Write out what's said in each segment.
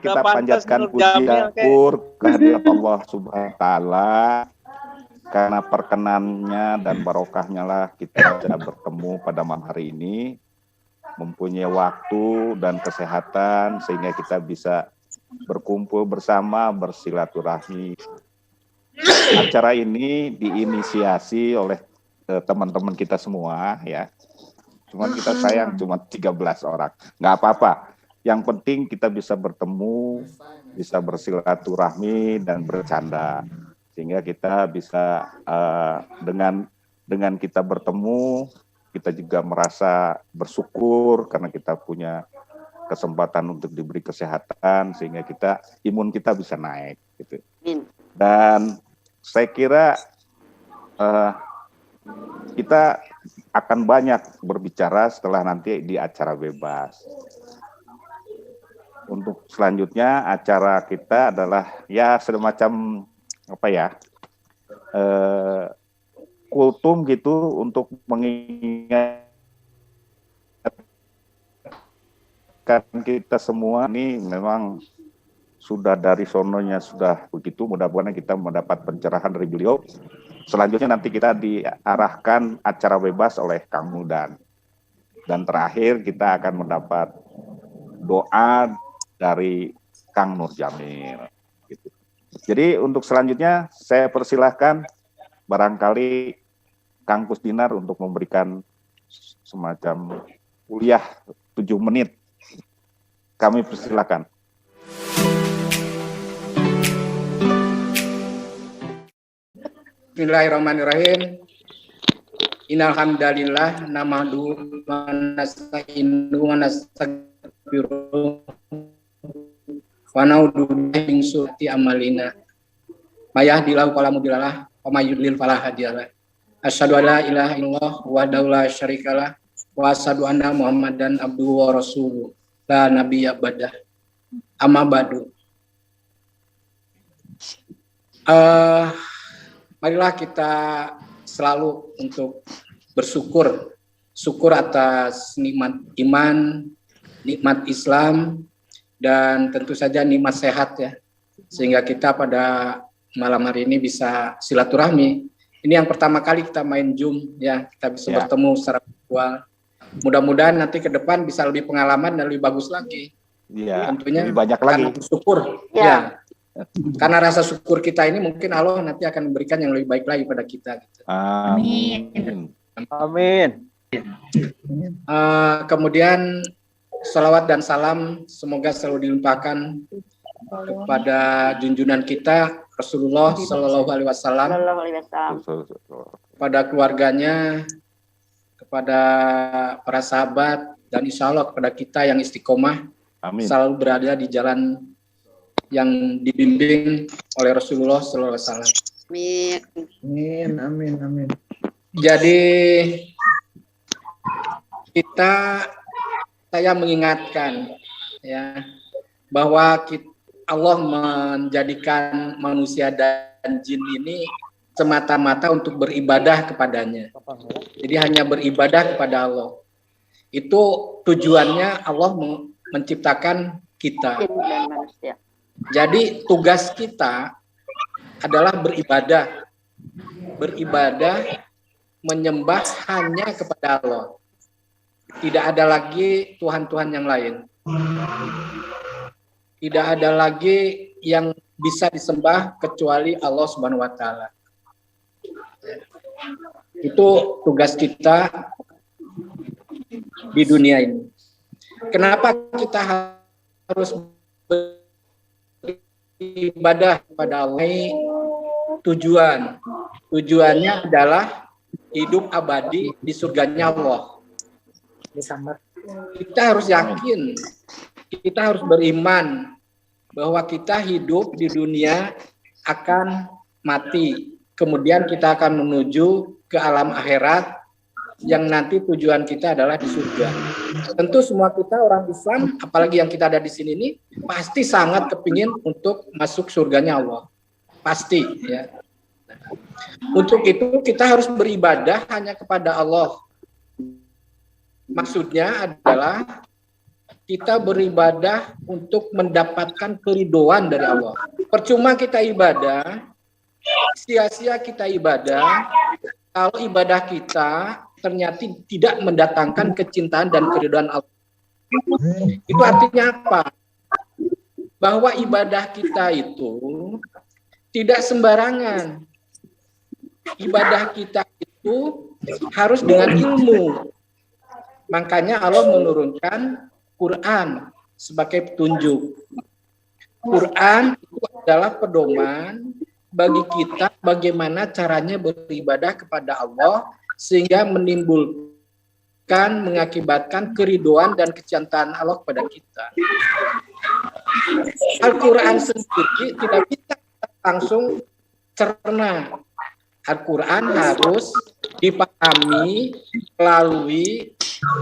kita Udah pantas panjatkan Nur puji Jamil, syukur kehadirat Allah Subhanahu wa taala, karena perkenannya dan barokahnya lah kita bisa bertemu pada malam hari ini, mempunyai waktu dan kesehatan sehingga kita bisa berkumpul bersama, bersilaturahmi. Acara ini diinisiasi oleh teman-teman kita semua ya. Cuman kita sayang cuma 13 orang. Nggak apa-apa. Yang penting kita bisa bertemu, bisa bersilaturahmi dan bercanda. Sehingga kita bisa dengan kita bertemu, kita juga merasa bersyukur karena kita punya kesempatan untuk diberi kesehatan sehingga imun kita bisa naik gitu. Dan saya kira kita akan banyak berbicara setelah nanti di acara bebas. Untuk selanjutnya acara kita adalah ya semacam apa ya, kultum gitu untuk mengingatkan kita semua. Ini memang sudah dari sononya sudah begitu, mudah-mudahan kita mendapat pencerahan dari beliau. Selanjutnya nanti kita diarahkan acara bebas oleh Kang Mudan. Dan terakhir kita akan mendapat doa dari Kang Nur Jamil. Gitu. Jadi untuk selanjutnya saya persilahkan barangkali Kang Kusdinar untuk memberikan semacam kuliah 7 menit. Kami persilakan. Bismillahirrahmanirrahim. Innal hamdalillah nahmaduhu wa nasta'inuhu wa nastaghfiruh wa na'udzu billahi min syururi amalina. May yahdihillahu fala mudhillalah wa may yudlil fala hadiyalah. Asyhadu an la ilaha illallah wahdahu la syarikalah wa asyhadu anna Muhammadan abduhu wa rasuluh. La nabiyya ba'dah. Amma ba'du. Marilah kita selalu untuk bersyukur atas nikmat iman, nikmat Islam, dan tentu saja nikmat sehat ya. Sehingga kita pada malam hari ini bisa silaturahmi. Ini yang pertama kali kita main Zoom ya, kita bisa bertemu secara virtual. Mudah-mudahan nanti ke depan bisa lebih pengalaman dan lebih bagus lagi. Iya, tentunya lebih banyak lagi. Bersyukur. Ya. Karena rasa syukur kita ini mungkin Allah nanti akan memberikan yang lebih baik lagi pada kita. Gitu. Amin. Amin. Kemudian salawat dan salam semoga selalu dilimpahkan kepada junjungan kita Rasulullah Shallallahu Alaihi Wasallam, kepada keluarganya, kepada para sahabat, dan insya Allah kepada kita yang istiqomah. Amin. Selalu berada di jalan yang dibimbing oleh Rasulullah Sallallahu Alaihi Wasallam. Amin, amin, amin. Jadi saya mengingatkan ya bahwa Allah menjadikan manusia dan jin ini semata-mata untuk beribadah kepadanya. Jadi hanya beribadah kepada Allah. Itu tujuannya Allah menciptakan kita. Jadi tugas kita adalah beribadah, menyembah hanya kepada Allah. Tidak ada lagi Tuhan-Tuhan yang lain. Tidak ada lagi yang bisa disembah kecuali Allah Subhanahu wa taala. Itu tugas kita di dunia ini. Kenapa kita harus beribadah kepada Allah? Tujuannya adalah hidup abadi di surganya Allah. Kita harus yakin, kita harus beriman bahwa kita hidup di dunia akan mati, kemudian kita akan menuju ke alam akhirat yang nanti tujuan kita adalah di surga. Tentu semua kita orang Islam, apalagi yang kita ada di sini ini, pasti sangat kepingin untuk masuk surganya Allah. Pasti ya. Untuk itu kita harus beribadah hanya kepada Allah. Maksudnya adalah kita beribadah untuk mendapatkan keridhaan dari Allah. Percuma kita ibadah, sia-sia kita ibadah, kalau ibadah kita ternyata tidak mendatangkan kecintaan dan keridhaan Allah. Itu artinya apa? Bahwa ibadah kita itu tidak sembarangan. Ibadah kita itu harus dengan ilmu. Makanya Allah menurunkan Quran sebagai petunjuk. Quran itu adalah pedoman bagi kita bagaimana caranya beribadah kepada Allah sehingga mengakibatkan keridhaan dan kecintaan Allah kepada kita. Al-Quran sendiri tidak bisa langsung cerna. Al-Quran harus dipahami melalui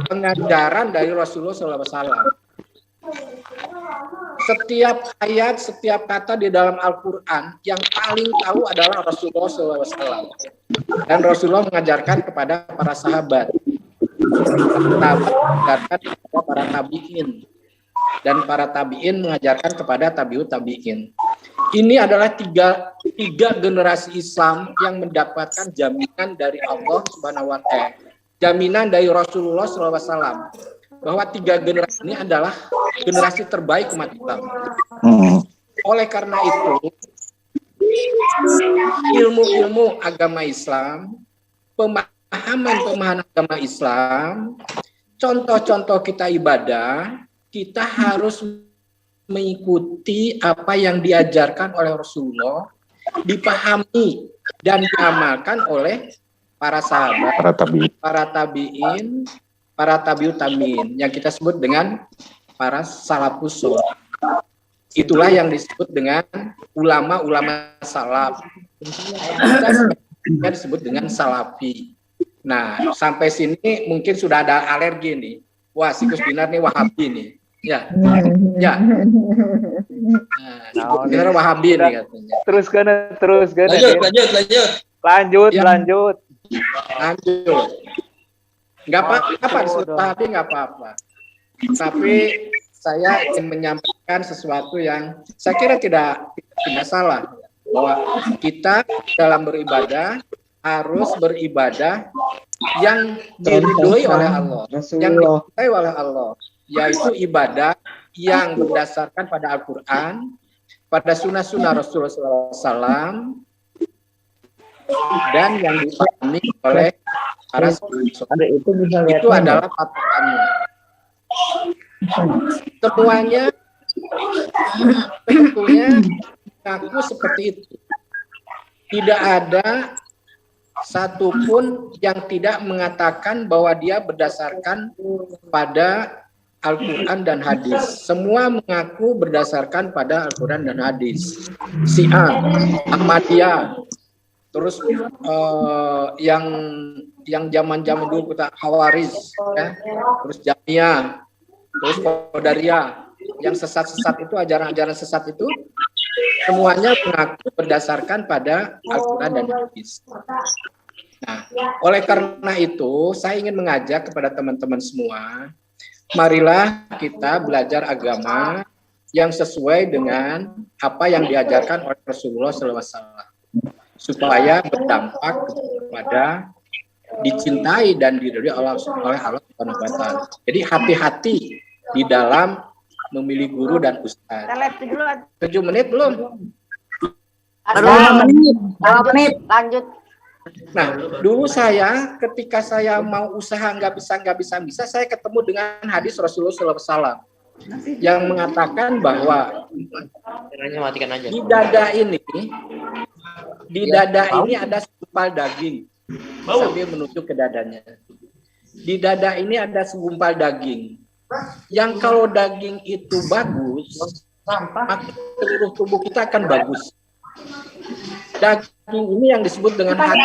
pengajaran dari Rasulullah SAW. Setiap ayat, setiap kata di dalam Al-Quran yang paling tahu adalah Rasulullah SAW. Dan Rasulullah mengajarkan kepada para sahabat, mengajarkan kepada para tabi'in, dan para tabi'in mengajarkan kepada tabi'ut tabi'in. Ini adalah tiga generasi Islam yang mendapatkan jaminan dari Allah Subhanahu wa Ta'ala, jaminan dari Rasulullah SAW, bahwa tiga generasi ini adalah generasi terbaik umat Islam. Oleh karena itu, ilmu-ilmu agama Islam, pemahaman agama Islam, contoh-contoh kita ibadah, kita harus mengikuti apa yang diajarkan oleh Rasulullah, dipahami dan diamalkan oleh para sahabat, para tabi'in, para tabi'ut tabi'in, yang kita sebut dengan para salafus sholih. Itulah yang disebut dengan ulama-ulama salaf. Kita disebut dengan salafi. Nah, sampai sini mungkin sudah ada alergi nih. Wah, si Gus Binar nih Wahabi nih. Ya. Nah, Binar Wahabi nih katanya. Teruskan. Lanjut. Nggak apa-apa disebut Wahabi, nggak apa-apa. Tapi saya ingin menyampaikan sesuatu yang saya kira tidak salah, bahwa kita dalam beribadah harus beribadah yang diridhoi oleh Allah, yang dicintai oleh Allah, yaitu ibadah yang berdasarkan pada Al-Quran, pada sunnah-sunnah Rasulullah SAW, dan yang dipahami oleh para sahabat. Itu adalah patokannya. Semuanya tentunya mengaku seperti itu. Tidak ada satupun yang tidak mengatakan bahwa dia berdasarkan pada Al-Quran dan hadis. Semua mengaku berdasarkan pada Al-Quran dan hadis. Syiah, Ahmadiyah, terus yang zaman-zaman dulu kita Khawarij, ya, terus Jamiah, terus Qadariyah, yang sesat-sesat itu, ajaran-ajaran sesat itu, semuanya mengaku berdasarkan pada Al-Quran dan hadis. Nah, oleh karena itu, saya ingin mengajak kepada teman-teman semua, marilah kita belajar agama yang sesuai dengan apa yang diajarkan oleh Rasulullah SAW, supaya berdampak kepada dicintai dan diridhoi oleh Allah Subhanahu wa Ta'ala. Jadi hati-hati di dalam memilih guru dan ustaz. 7 menit belum? 2 menit. Lanjut. Nah, dulu saya ketika saya mau usaha nggak bisa, saya ketemu dengan hadis Rasulullah SAW yang mengatakan bahwa di dada ini ada segumpal daging. Sambil menunjuk ke dadanya. Di dada ini ada segumpal daging. Yang kalau daging itu bagus, maka seluruh tubuh kita akan bagus. Daging ini yang disebut dengan hati.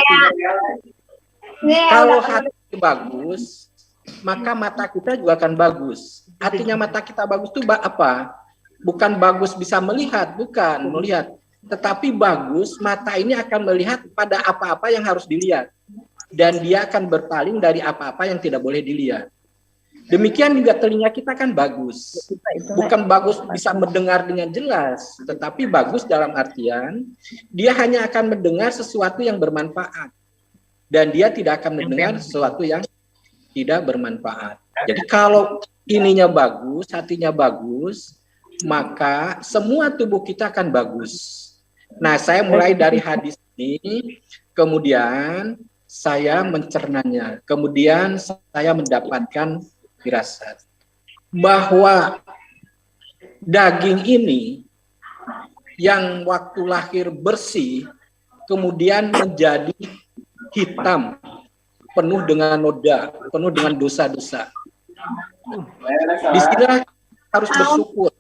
Kalau hati bagus, maka mata kita juga akan bagus. Artinya mata kita bagus itu apa? Bukan bagus bisa melihat, bukan melihat. Tetapi bagus, mata ini akan melihat pada apa-apa yang harus dilihat. Dan dia akan berpaling dari apa-apa yang tidak boleh dilihat. Demikian juga telinga kita kan bagus. Bukan bagus bisa mendengar dengan jelas, tetapi bagus dalam artian dia hanya akan mendengar sesuatu yang bermanfaat. Dan dia tidak akan mendengar sesuatu yang tidak bermanfaat. Jadi kalau ininya bagus, hatinya bagus, maka semua tubuh kita akan bagus. Nah, saya mulai dari hadis ini, kemudian saya mencernanya, kemudian saya mendapatkan firasat bahwa daging ini yang waktu lahir bersih kemudian menjadi hitam, penuh dengan noda, penuh dengan dosa-dosa. Di sini harus bersyukur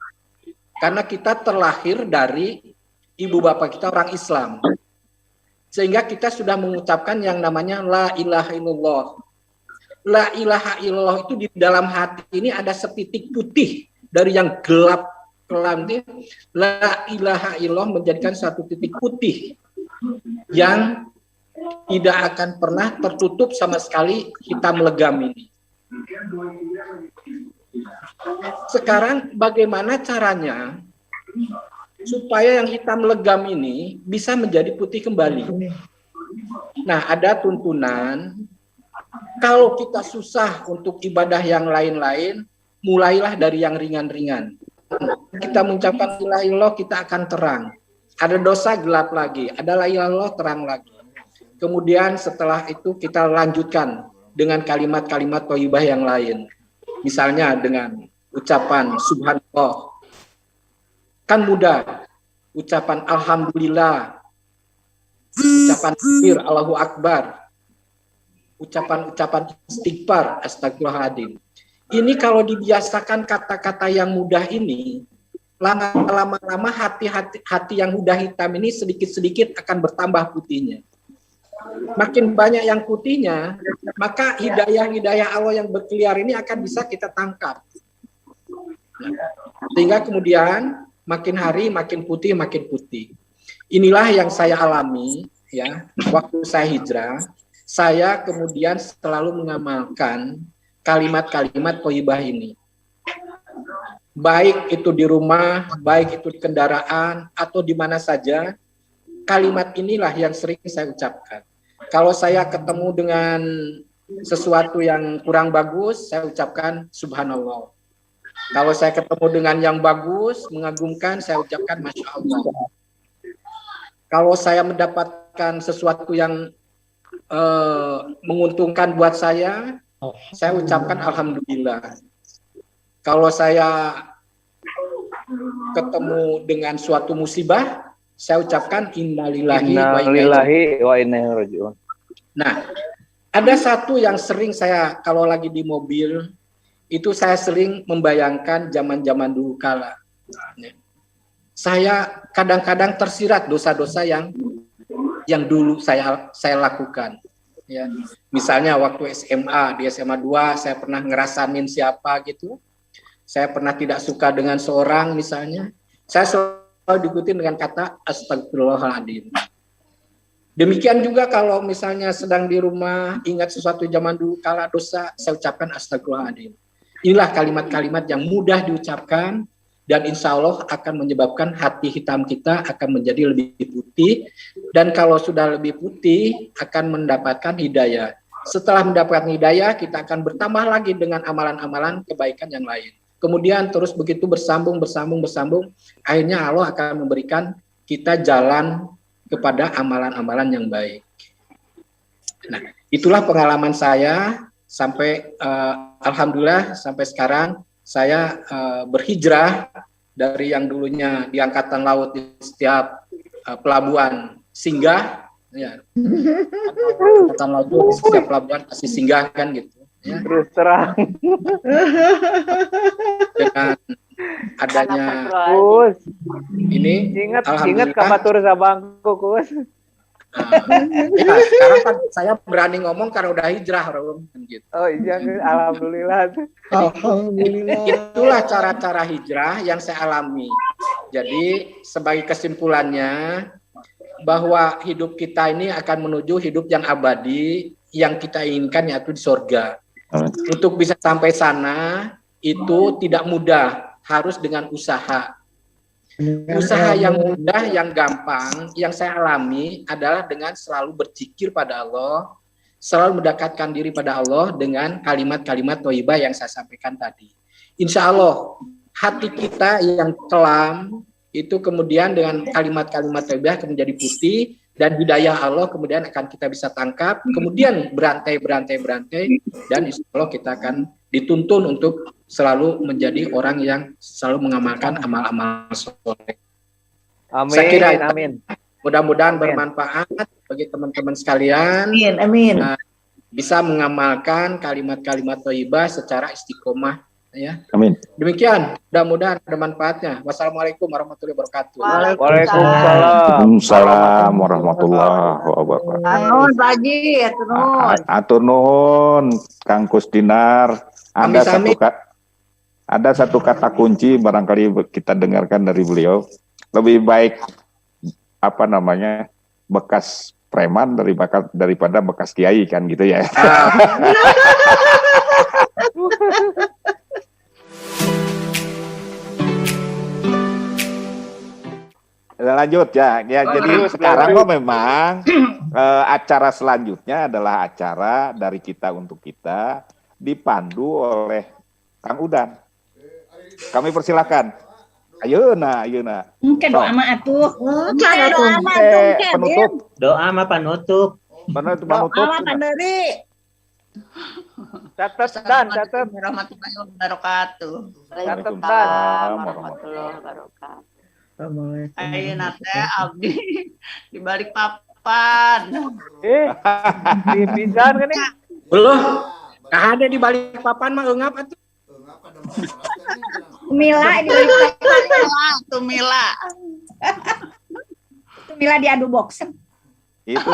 karena kita terlahir dari ibu bapak kita orang Islam, sehingga kita sudah mengucapkan yang namanya la ilaha illallah. La ilaha illallah itu di dalam hati ini ada setitik putih dari yang gelap kelam. La ilaha illallah menjadikan satu titik putih yang tidak akan pernah tertutup sama sekali hitam legam ini. Sekarang bagaimana caranya supaya yang hitam legam ini bisa menjadi putih kembali? Nah, ada tuntunan. Kalau kita susah untuk ibadah yang lain-lain, mulailah dari yang ringan-ringan. Kita mengucapkan la ilaha illallah, kita akan terang. Ada dosa, gelap lagi. Ada la ilaha illallah, terang lagi. Kemudian setelah itu kita lanjutkan dengan kalimat-kalimat thayyibah yang lain. Misalnya dengan ucapan subhanallah. Kan mudah. Ucapan alhamdulillah. Ucapan takbir, Allahu akbar. Ucapan-ucapan istighfar, astagfirullahaladzim. Ini kalau dibiasakan kata-kata yang mudah ini, lama-lama hati yang mudah hitam ini sedikit-sedikit akan bertambah putihnya. Makin banyak yang putihnya, maka hidayah-hidayah Allah yang berkeliar ini akan bisa kita tangkap. Sehingga kemudian makin hari makin putih, makin putih. Inilah yang saya alami ya waktu saya hijrah. Saya kemudian selalu mengamalkan kalimat-kalimat thayyibah ini. Baik itu di rumah, baik itu di kendaraan, atau di mana saja, kalimat inilah yang sering saya ucapkan. Kalau saya ketemu dengan sesuatu yang kurang bagus, saya ucapkan subhanallah. Kalau saya ketemu dengan yang bagus, mengagumkan, saya ucapkan masya Allah. Kalau saya mendapatkan sesuatu yang menguntungkan buat saya ucapkan alhamdulillah. Kalau saya ketemu dengan suatu musibah, saya ucapkan innalillahi wa inna ilaihi raji'un. Nah, ada satu yang sering saya kalau lagi di mobil, itu saya sering membayangkan zaman-zaman dulu kala. Saya kadang-kadang tersirat dosa-dosa yang dulu saya lakukan. Ya, misalnya waktu SMA, di SMA 2 saya pernah ngerasain siapa gitu. Saya pernah tidak suka dengan seorang misalnya. Saya selalu diikuti dengan kata astagfirullahaladzim. Demikian juga kalau misalnya sedang di rumah ingat sesuatu zaman dulu kala dosa, saya ucapkan astagfirullahaladzim. Inilah kalimat-kalimat yang mudah diucapkan dan insya Allah akan menyebabkan hati hitam kita akan menjadi lebih putih, dan kalau sudah lebih putih akan mendapatkan hidayah. Setelah mendapatkan hidayah, kita akan bertambah lagi dengan amalan-amalan kebaikan yang lain. Kemudian terus begitu bersambung, akhirnya Allah akan memberikan kita jalan kepada amalan-amalan yang baik. Nah, itulah pengalaman saya sampai alhamdulillah sampai sekarang saya berhijrah dari yang dulunya di angkatan laut di setiap pelabuhan singgah, ya. Angkatan laut di setiap pelabuhan pasti singgah kan gitu. Ya. Terus terang. Dengan adanya Kus, ini, ingat kamatur sabangku Kus. Ya, sekarang kan saya berani ngomong karena udah hijrah, gitu. Oh iya, alhamdulillah. Alhamdulillah. Itulah cara-cara hijrah yang saya alami. Jadi sebagai kesimpulannya bahwa hidup kita ini akan menuju hidup yang abadi yang kita inginkan, yaitu di surga. Untuk bisa sampai sana itu tidak mudah, harus dengan usaha. Usaha yang mudah, yang gampang, yang saya alami adalah dengan selalu berzikir pada Allah, selalu mendekatkan diri pada Allah dengan kalimat-kalimat thayyibah yang saya sampaikan tadi. Insya Allah hati kita yang kelam itu kemudian dengan kalimat-kalimat thayyibah akan menjadi putih, dan hidayah Allah kemudian akan kita bisa tangkap, kemudian berantai, dan insya Allah kita akan dituntun untuk selalu menjadi orang yang selalu mengamalkan amal-amal soleh. Amin. Saya kira Amin. Mudah-mudahan bermanfaat bagi teman-teman sekalian. Amin. Bisa mengamalkan kalimat-kalimat thayyibah secara istiqomah. Ya. Amin. Demikian, mudah-mudahan ada manfaatnya. Wassalamualaikum warahmatullahi wabarakatuh. Waalaikumsalam. Waalaikumsalam warahmatullahi wabarakatuh. Nun, Pak Haji, nun. Atur nuhun, Kang Kusdinar. Ada satu kata kunci barangkali kita dengarkan dari beliau. Lebih baik bekas preman daripada bekas kiai kan gitu ya. Lanjut ya. Jadi sekarang kok memang acara selanjutnya adalah acara dari kita untuk kita, dipandu oleh Kang Udan. Kami persilakan. Ayeuna. Mungkin doa mah atuh. Penutup. Doa mah panutup. Penutup. Catat. Warahmatullahi wabarakatuh. Waalaikumsalam warahmatullahi wabarakatuh. Ayeuna teh abdi di balik papan. Di pisan kan nih. Belum. Ada di balik papan mah eungap atuh. Mila di balik papan. Tumila. Mila diadu boxer. Itu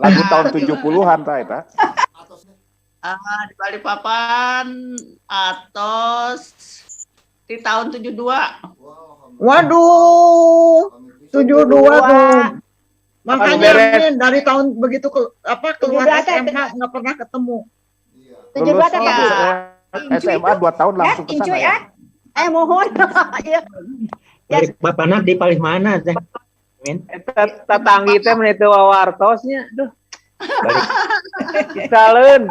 lagu tahun 70-an ta. Di balik papan atos di tahun 72. Waduh, 72 tuh. Makanya beres. Min, dari tahun begitu keluar 72 SMA nggak pernah ketemu. 72 Lulus SMA 2 tahun langsung ke sana ya. Mohon. Balik papanak di paling mana teh? Min. Tatanggi teh menit wawartosnya. Duh. Salen.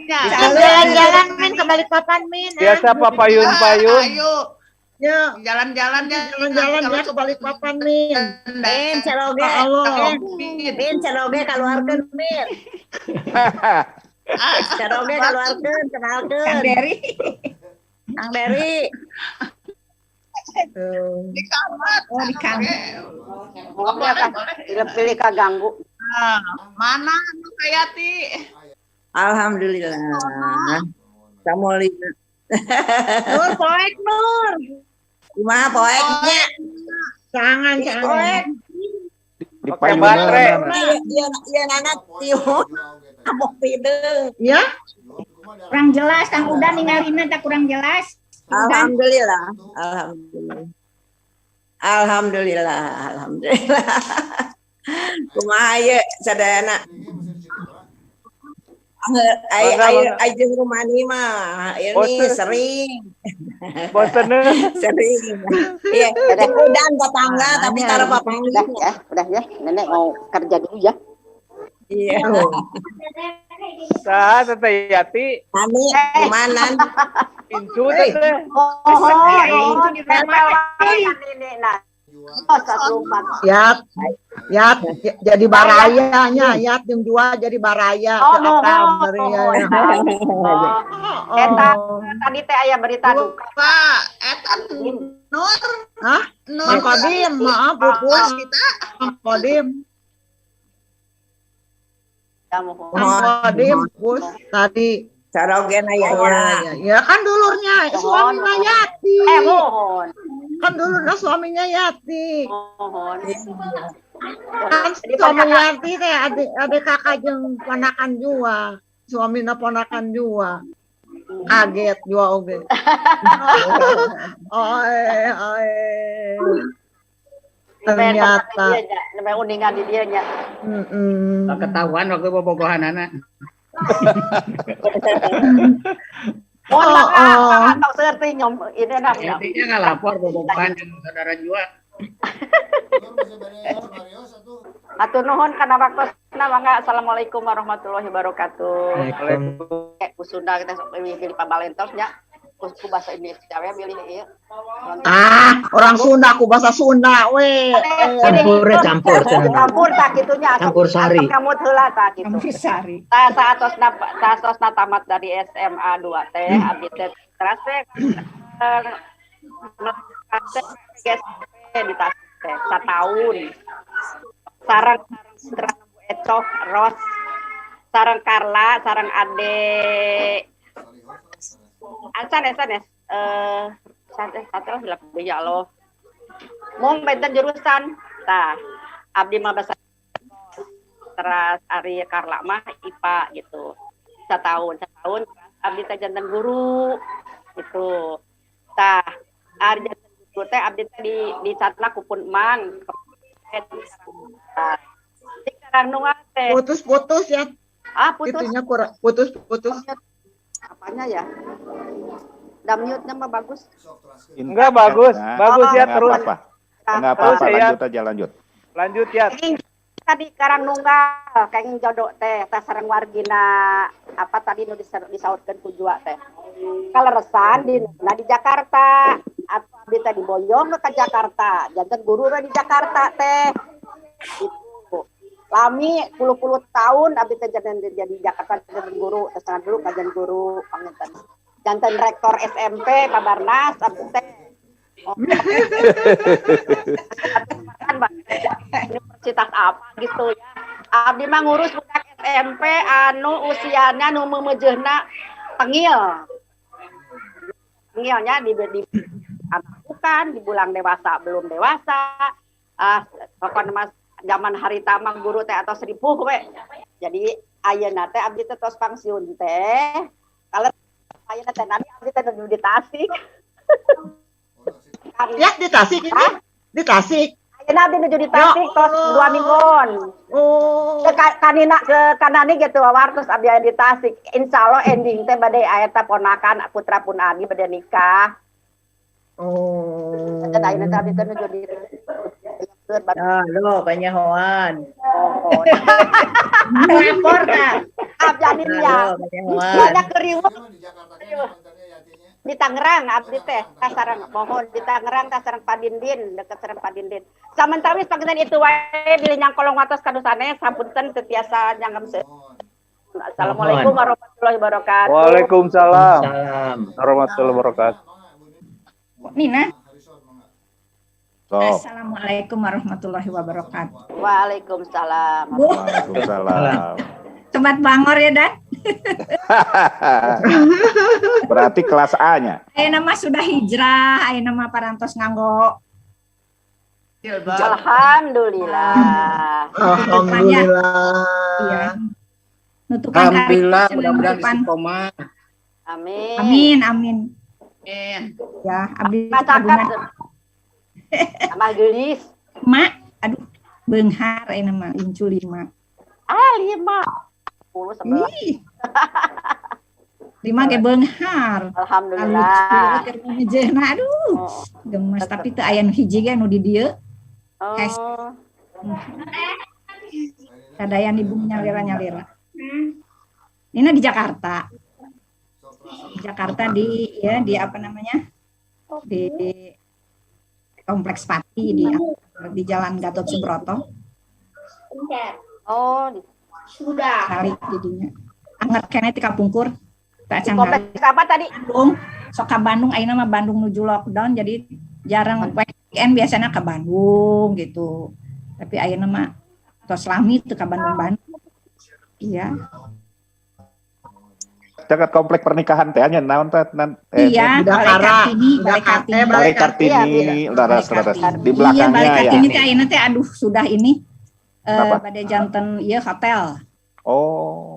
Jalan-jalan Min ke balik papan Min. Biasa papayun-payun. Ayo. Ya, Jalan-jalan ya ke balik papan Min. Min ceroge. Min ceroge keluarkeun Min. Ceroge keluarkeun, kenalkeun. Kang Dery. Di kamar. Oh, di kamar. Tidak pilih kaganggu. Mana Nu Kayati? Alhamdulillah. Assalamualaikum. Nur, poek Nur. Gimana poeknya? Jangan. Di Pakai baterai. Iya Nana tiun. Abok pideng. Ya, Kurang jelas, Kang Udan ningalina tak kurang jelas. Alhamdulillah. Kumaha ye sadayana? Ayo rumah ini mah, ini sering. Bosen. Sering. Iya, udah tetangga tapi taruh papan. Udah ya, nenek mau kerja dulu ya. Iya. Teteh Yati. Nani, gimana? Incu teh. Itu di rumah. Yat, jadi barayanya, Yat yang jual jadi baraya. Tadi teh aya berita duka. Pak, eta Nur. Hah? Mang Kodim, maaf pupus kita. Mang Kodim, pupus tadi. Carogen ayahnya. Ya kan dulurnya suaminya Yati. Mohon. Kan dulurnya suaminya Yati. Mohon. Kan suami Yati teh adik kakak jeung ponakan jua. Suamina ponakan jua. Kaget jua oge. Ternyata. Nembe undingan di dieu nya. Ketahuan waktu bobogohan anak. Mohon maaf, Pak Serti nyom ini nak. Intinya nggak lapor bobogohan yang saudara jua. Atur nuhun kana waktosna mangga. Assalamualaikum warahmatullahi wabarakatuh. Kusunda kita sok pilih pabalentos nya. Ku bahasa Indonesia we milih ieu. Orang Sunda aku bahasa Sunda we. Campur tak kitunya. Campur sari. Kamu heula tak kitu. Campur sari. Saatosna tamat dari SMA 2 teh abdi teh teras teh di Tasik teh satahun. Sareng Ecoh Ros, sareng Karla, sareng Ade sanes satu hilap ya Allah. Mung benten jurusan tah abdi mah bahasa teras Ari Karla mah IPA gitu. Setahun abdi teh janten guru gitu. Tah ari janten guru teh abdi teh di Catna kupun Mang. Sekarang nungan teh. Putus ya. Putus. Itunya kurang putus. Apanya ya? Mute-nya mah bagus. Enggak bagus ya terus. Enggak apa-apa, lanjut. Lanjut ya. Tadi Karang Nunggal kenging jodoh teh sareng wargina apa tadi nu disautkeun ku jua teh. Kaleresan di Jakarta atau abdi teh diboyong ke Jakarta. Janten guru di Jakarta teh. Gitu. Lami puluh tahun abdi teh jadi Jakarta jadi guru, terus dulu kajian guru panginten. Janten rektor SMP Pabarnas abdi teh. Universitas apa gitu ya. Abdi mah ngurus budak SMP anu usianya nu memejeuna tengil. Tengilnya bukan dibulang dewasa belum dewasa. Pokoknya mas zaman harita mah guru teh atau seribu we. Jadi ayeuna teh abdi teh tos pensiun teh. Kalau ayeuna teh nani abdi teh di Tasik. Ya di Tasik ini. Di Tasik. Ayeuna abdi nuju di Tasik tos 2 mingguan. Oh. Ke kanani gitu wartos abdi aya di Tasik. Insyaallah ending teh bade aya teh ponakan putra pun abi bade nikah. Oh. Dan ayeuna teh abdi teh nuju di Lo panyahoan. Lapor dah. Abjadinya. Banyak keriweuh. Di Tangerang abdi teh kasareng mohon di Tangerang kasareng Padindin dekat sareng Padindin. Samentawis pangitan itu wae bilih nyangkolong watos kadosane sampunten teu tiasa nyanggem se. Assalamualaikum warahmatullahi wabarakatuh. Waalaikumsalam warahmatullahi wabarakatuh. Nina. So. Assalamualaikum warahmatullahi wabarakatuh. Waalaikumsalam. Waalaikumsalam. Sobat Bangor ya Dan. Berarti kelas A-nya. Ayeuna mah sudah hijrah, ayeuna mah parantos nganggo. Alhamdulillah. Iya. Nutupan Alhamdulillah karir, mudah-mudahan nutupan. istiqomah. Amin. Ya, abdi Macakat. Sama gelis. Mak, aduh, beunghar ayeuna mah incu 5. 5. 10 11. Ih. 5 ge beunghar. Alhamdulillah. Aduh, gemes tapi teu aya nu hiji ge nu di dieu. Kadayan ibu nyalira-nyalira. Nina di Jakarta. Di Jakarta di apa namanya? Di Kompleks Pati di Jalan Gatot Subroto. Sudah. Kali jadinya. Angger kene ti kapungkur. Tak Kompleks apa tadi? Bandung. Sok ka Bandung ayeuna mah Bandung nuju lockdown jadi jarang weekend biasanya ke Bandung gitu. Tapi ayeuna mah tos lami teu ka Bandung. Iya. Caket komplek pernikahan teh nya naon teh iya, Balai Kartini, laras di belakangnya iya, Balai Kartini ya. teh ayeuna teh aduh sudah ini pada janten ieu hotel. Oh.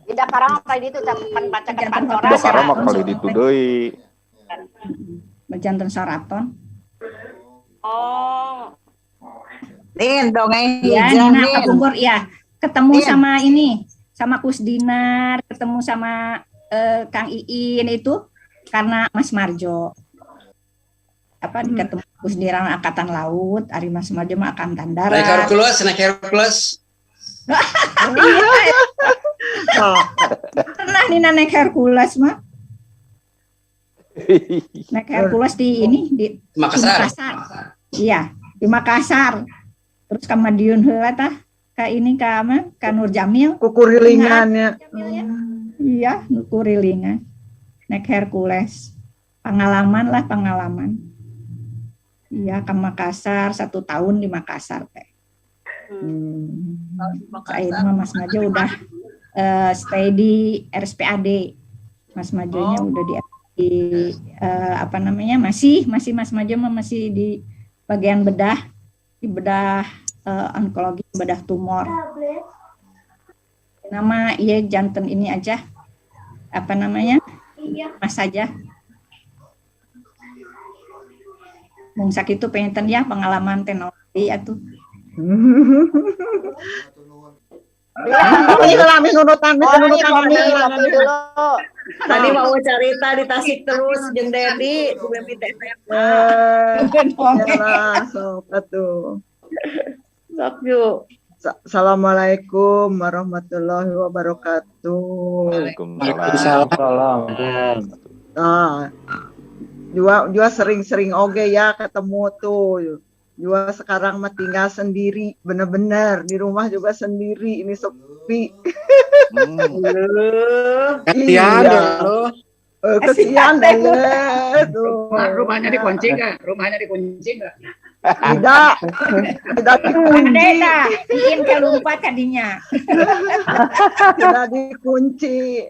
Di Dakarang kali itu cakupan baca ke kantor. Dakarang mah kali ditu deui. Janten Sheraton. Oh. Din dongeng Iya, Nina kapungkur ya. Ketemu sama ini sama Kusdinar, ketemu sama Kang Iin itu karena Mas Marjo. Ketemu Kusdinar Angkatan Laut, Ari Mas Marjo mah Angkatan Darat. Naik Hercules. Pernah Nina naik Hercules mah. Naik Hercules di Makassar. Iya, di Makassar. Terus ke Madiun heula tah ka Nur Jamil. Kukurilingannya. Iya, kukurilingan. Naik Hercules. Pengalaman. Iya, ke Makassar 1 tahun di Makassar teh. Saya mah Mas Majo udah stay di RSPAD. Mas Majonya udah di masih Mas Majo masih di bagian bedah, di bedah onkologi, bedah tumor. Nama janten ini aja, Mas saja. Mung sakitu pengen ya pengalaman teknologi atuh. Tadi mau cerita di Tasik terus jeung Dedi di BMTF. Assalamualaikum warahmatullahi wabarakatuh. Waalaikumsalam. Jua sering-sering oge ya ketemu tuh. Jua sekarang mah tinggal sendiri, bener-bener di rumah juga sendiri, ini sepi. Kasihan lo. Kasihan deh. Rumahnya dikunci nggak? Tidak dikunci. Ingin kelumpat tadinya. Tidak dikunci.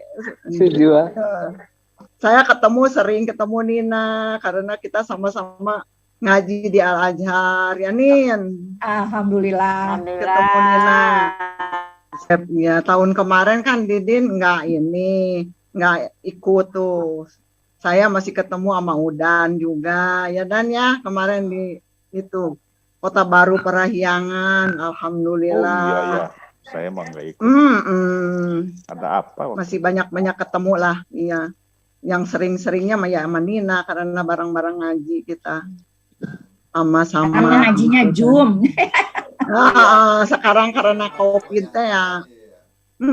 Saya sering ketemu Nina karena kita sama-sama ngaji di Al-Azhar ya Nin. Alhamdulillah. Ketemu Nina. Ya tahun kemarin kan Didin nggak ikut tuh. Saya masih ketemu sama Udan juga ya Dan ya kemarin di itu Kota Baru Parahyangan. Alhamdulillah. Oh iya. Saya emang nggak ikut. Ada apa? Masih banyak ketemu lah. Iya. Yang sering-seringnya sama Nina karena bareng-bareng ngaji kita. Sama-sama. Karena ngajinya Zoom. Sekarang karena COVID teh ya.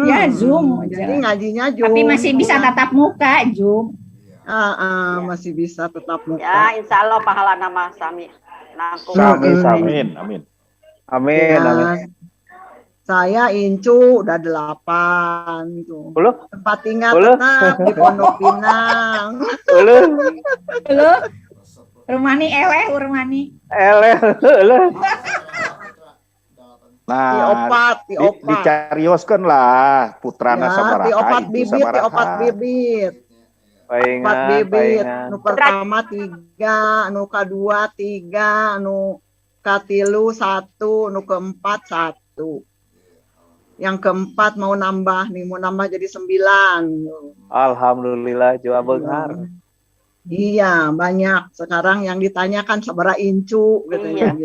Ya Zoom. Jadi ngajinya Zoom. Tapi masih bisa tatap muka Zoom. Masih bisa tatap muka. Ya, insya Allah pahala nama Sami. Amin. Saya Incu udah 8 gitu. Tempat tinggal tetap di Pondok Pinang. Rumani eleh. Nah, dicarioskeun lah putrana sabaraha. Opat bibit. Nu pertama 3, nu kedua 3, nu katilu 1, nu keempat 1. Yang keempat mau nambah jadi 9. Alhamdulillah jua beunghar. Iya, banyak. Sekarang yang ditanyakan sabaraha incu gitu ya.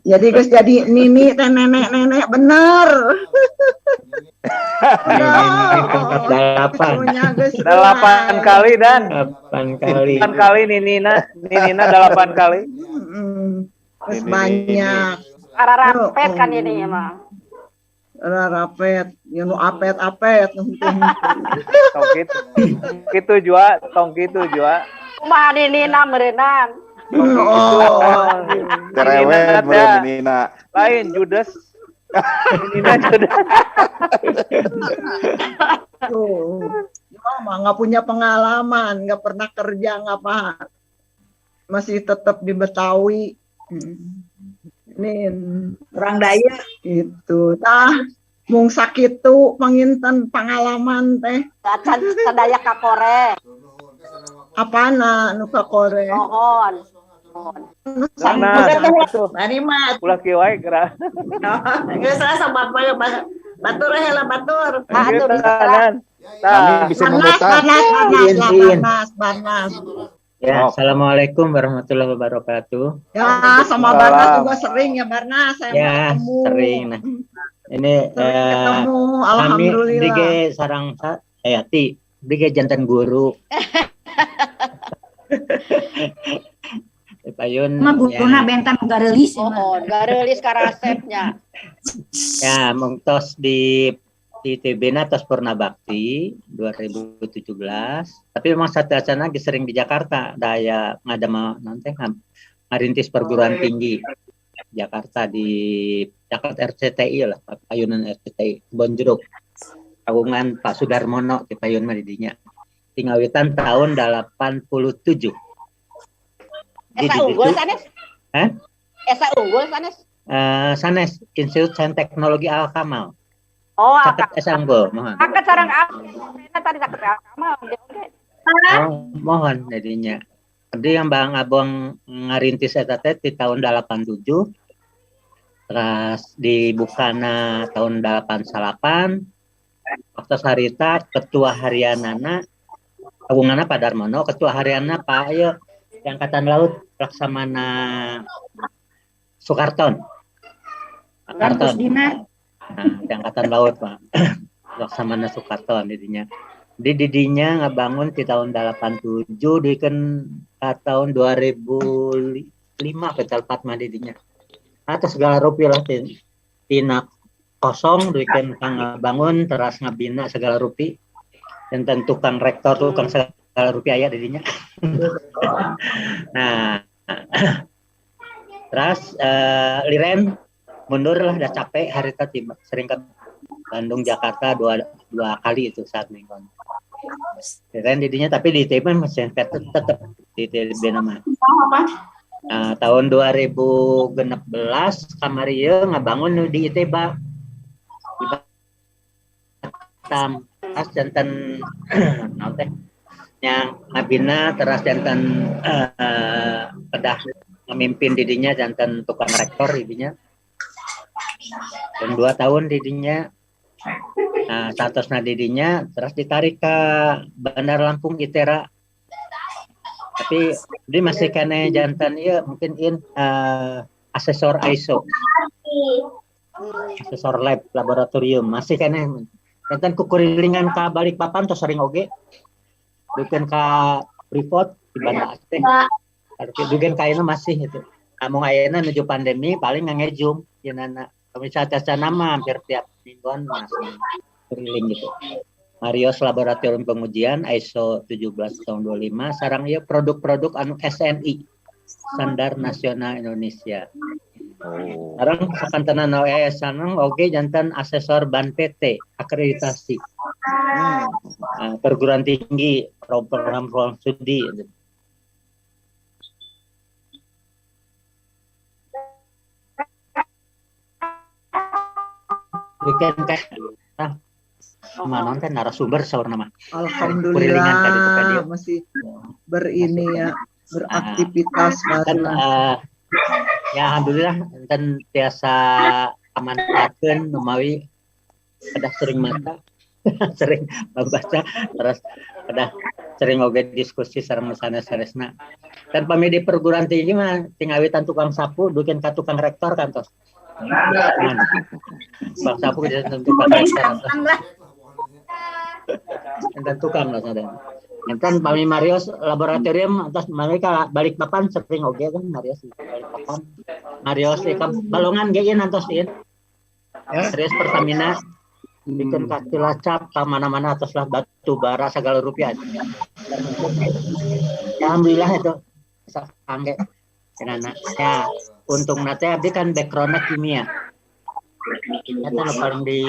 Jadi guys jadi nini teh nenek bener. 8 kali Dan. 8 kali Ninina 8 kali. Terus banyak. Rapet kan ini emang. Rapet, nu apet. Tong gitu jua. Kumaha Nina merenang. Cerewet Nina. Lain Judas. Nina Judas. Nggak punya pengalaman, nggak pernah kerja, nggak apa. Masih tetap di Betawi. Orang daya itu mung sakitu panginten pengalaman teh Acan sadaya ka Kore. Apana nu ka Kore? Mohon. Mari mah ulah kieu wae geura. Geus rasa batur heula batur. Kami bisa memutar. Barnas. Ya, Assalamualaikum warahmatullahi wabarakatuh. Ya, sama Barnas juga sering ya Barnas. Saya Ya, ketemu. sering. Nah, Ini ketemu kami alhamdulillah. dige sarang Hayati, dige jantan guru. Payun Mah guruna bentan garelis. Garelis karasepnya. Ya, mengtos di TB-na tos Purna Bakti 2017. Tapi memang saat-saatnya sering di Jakarta, daya ngadama nanti ngarintis perguruan tinggi Jakarta di Jakarta RCTI lah, payunan RCTI Bonjeruk. Kagungan Pak Sudarmono di payun didinya. Tinggawitan tahun 87. Esa unggul sanes? Esa unggul sanes? Sanes Institut Sains Teknologi Al Kamal. Oh, Caket esa unggul, mohon. Caket sareng tadi caket Al Kamal. Oh, mohon jadinya. Jadi yang Bang Abang ngarintis eta teh di tahun 87. Terus dibukana tahun 88. Waktu sarita ketua harianana Agunganna Pak Darmono, ketua harianna Pak ayo Angkatan Laut Laksamana Soekarton. Kampus dina. Nah, di Angkatan Laut Pak. Laksamana Soekarton didinya. Di didinya ngabangun di tahun 87 diken tahun 2005 kecal Fatma didinya. Atas segala rupiah lah tina kosong diken kang bangun teras ngabina segala rupiah. Dan tukang rektor tukang segala rupiah aya didinya. Nah, terus Liren mundur lah, udah capek hari tadi sering ke Bandung Jakarta dua kali itu saat mingguan. Liren didinya tapi di ITB masih tetap di ITB nama. Nah, tahun 2016 kamarieu ngabangun di ITB. Di Batam, as jantan naon yang ngabina teras jantan kedah memimpin didinya jantan tukang rektor didinya dan 2 tahun didinya statusna didinya terus ditarik ke Bandar Lampung ITERA tapi dia masih kena jantan ya mungkin asesor ISO asesor lab laboratorium masih kena jantan kukurilingan ke Balikpapan tuh sering oge duken ka Freeport di Banda Aceh. Duken kaina masih itu. Amun ayeuna menuju pandemi paling ngejum yeunana. Kami saca nama hampir tiap mingguan masih keliling gitu. Marios Laboratorium Pengujian ISO 17 tahun 25 sareng ieu produk-produk anu SNI Standar Nasional Indonesia. Sekarang sakantenan sareng oge jantan asesor Ban PT akreditasi. Perguruan tinggi program studi. Bukan mana kan narasumber saur nama. Alhamdulillah masih berini ya beraktivitas kan ya alhamdulillah dan biasa amanatkeun numawi ada sering mata sering membaca terus ada sering oge diskusi sareng sanes-sanesna dan pami di perguruan tinggi mah tingawitan tukang sapu dukeun ka tukang rektor kantos bang sapu jadi tukang rektor dan tukang lah sadar enten pami Marios laboratorium atas mereka Balikpapan sering oge kan Marios Balikpapan Marios ka Balongan ge ieu nantos ieu Marios Pertamina bikin kaki lacap ke mana-mana atas lah batu bara segala rupiah. Ya, alhamdulillah itu sangge kenana. Ya, untung nate abdi kan background-nya kimia. Eta paling di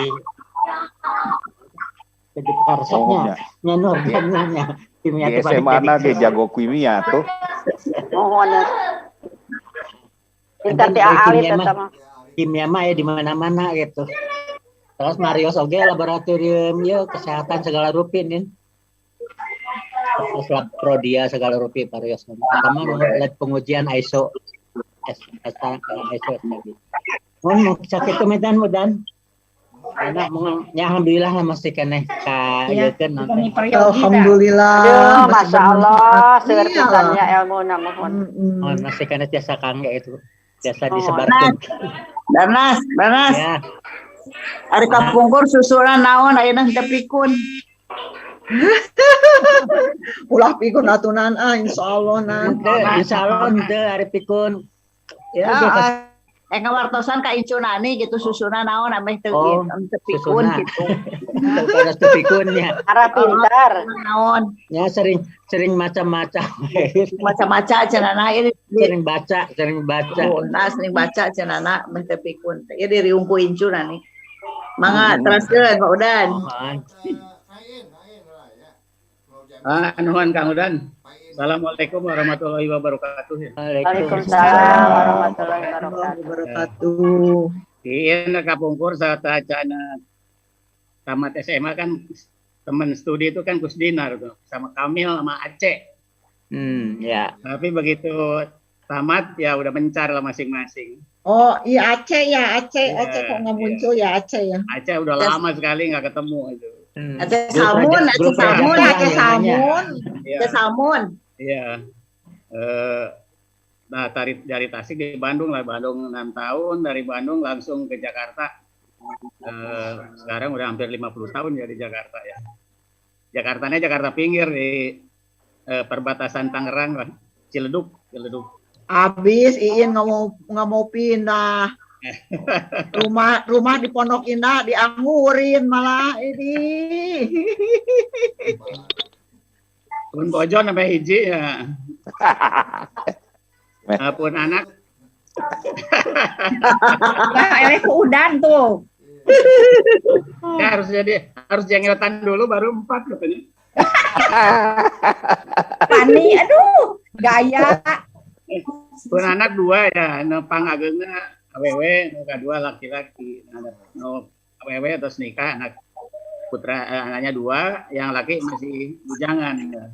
karsepnya nyanur kimia. Kimia itu SMA-na ge jago kimia tuh. Mohon. Pintar dia alit eta mah. Kimia mah ya di mana-mana gitu. Terus Marios oge laboratorium ya kesehatan segala rupiah nih. Terus lab prodia segala rupiah Marios. Pertama lab pengujian ISO ISO tadi. Mun sakit kemedan mudan. Enak ya alhamdulillah lah masih keneh ka ieu keun nonton. Alhamdulillah. Masyaallah seurpisannya ilmu mohon. Masih keneh jasa kangge itu. Biasa disebarkan. Banas. Ya. Ari kapungkur susulan naon ayeuna teu pikun. Ulah pikun atunan insyaallah na. Insyaallah henteu ari pikun. Ya, ngawartosan ka incunani gitu susuna naon ameh teu pikun gitu. Pada teu pikunnya. Ara pintar. Naon? Ya sering macam-macam. Macam-macam cenana ieu Sering baca. nah sering baca cenana mun teu pikun. Ieu diriungku incunani. Mangga teruskeun Pak Udan. Nuhun Kang Udan. Assalamualaikum warahmatullahi wabarakatuh. Waalaikumsalam warahmatullahi wabarakatuh. Ieu kapungkur satacana tamat SMA kan teman studi itu kan Kusdinar tuh sama Kamil sama Aceh. Ya. Tapi begitu tamat ya udah mencar lah masing-masing. Oh iya Aceh Aceh kok nggak muncul ya Aceh ya. Aceh udah lama sekali nggak ketemu itu. Aceh Samun. Iya. Nah dari Tasik di Bandung 6 tahun, dari Bandung langsung ke Jakarta. Sekarang udah hampir 50 tahun ya di Jakarta ya. Jakartanya Jakarta pinggir di perbatasan Tangerang lah, Ciledug. Abis Iin nggak mau pindah. rumah di Pondok Indah dianggurin malah ini. Pun bojon sampai hiji ya. Pun anak. Eleh ku Udan tuh. Ya harus jengetan dulu baru 4 katanya. Pani, aduh, gaya. Pun anak 2 ya, nepang ageuna awewe, nu kadua laki-laki. Nu awewe terus nikah anak putra anaknya 2, yang laki masih bujangan. Ya.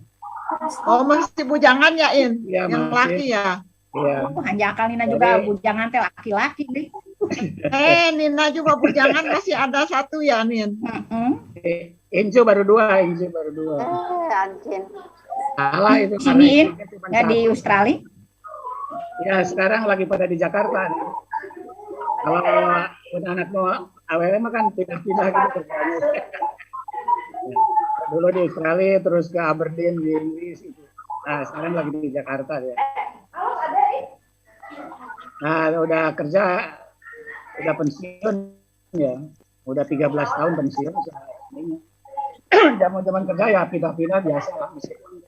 Oh masih bujangan ya In? Ya, yang masih. laki ya? Iya. Hanjakal Nina juga bujangan teh laki-laki deh. Nina juga bujangan masih ada 1 ya Nin? Incu baru 2. Anjing. Salah itu. Sini nggak di Australia? Ya sekarang lagi pada di Jakarta. Kalau anak mau awewe mah kan pindah-pindah gitu kerjanya. Dulu di Australia terus ke Aberdeen di Inggris gitu. Nah sekarang lagi di Jakarta ya. Nah udah kerja, udah pensiun ya, udah 13 tahun pensiun. Zaman kerja ya pindah-pindah biasa lah meskipun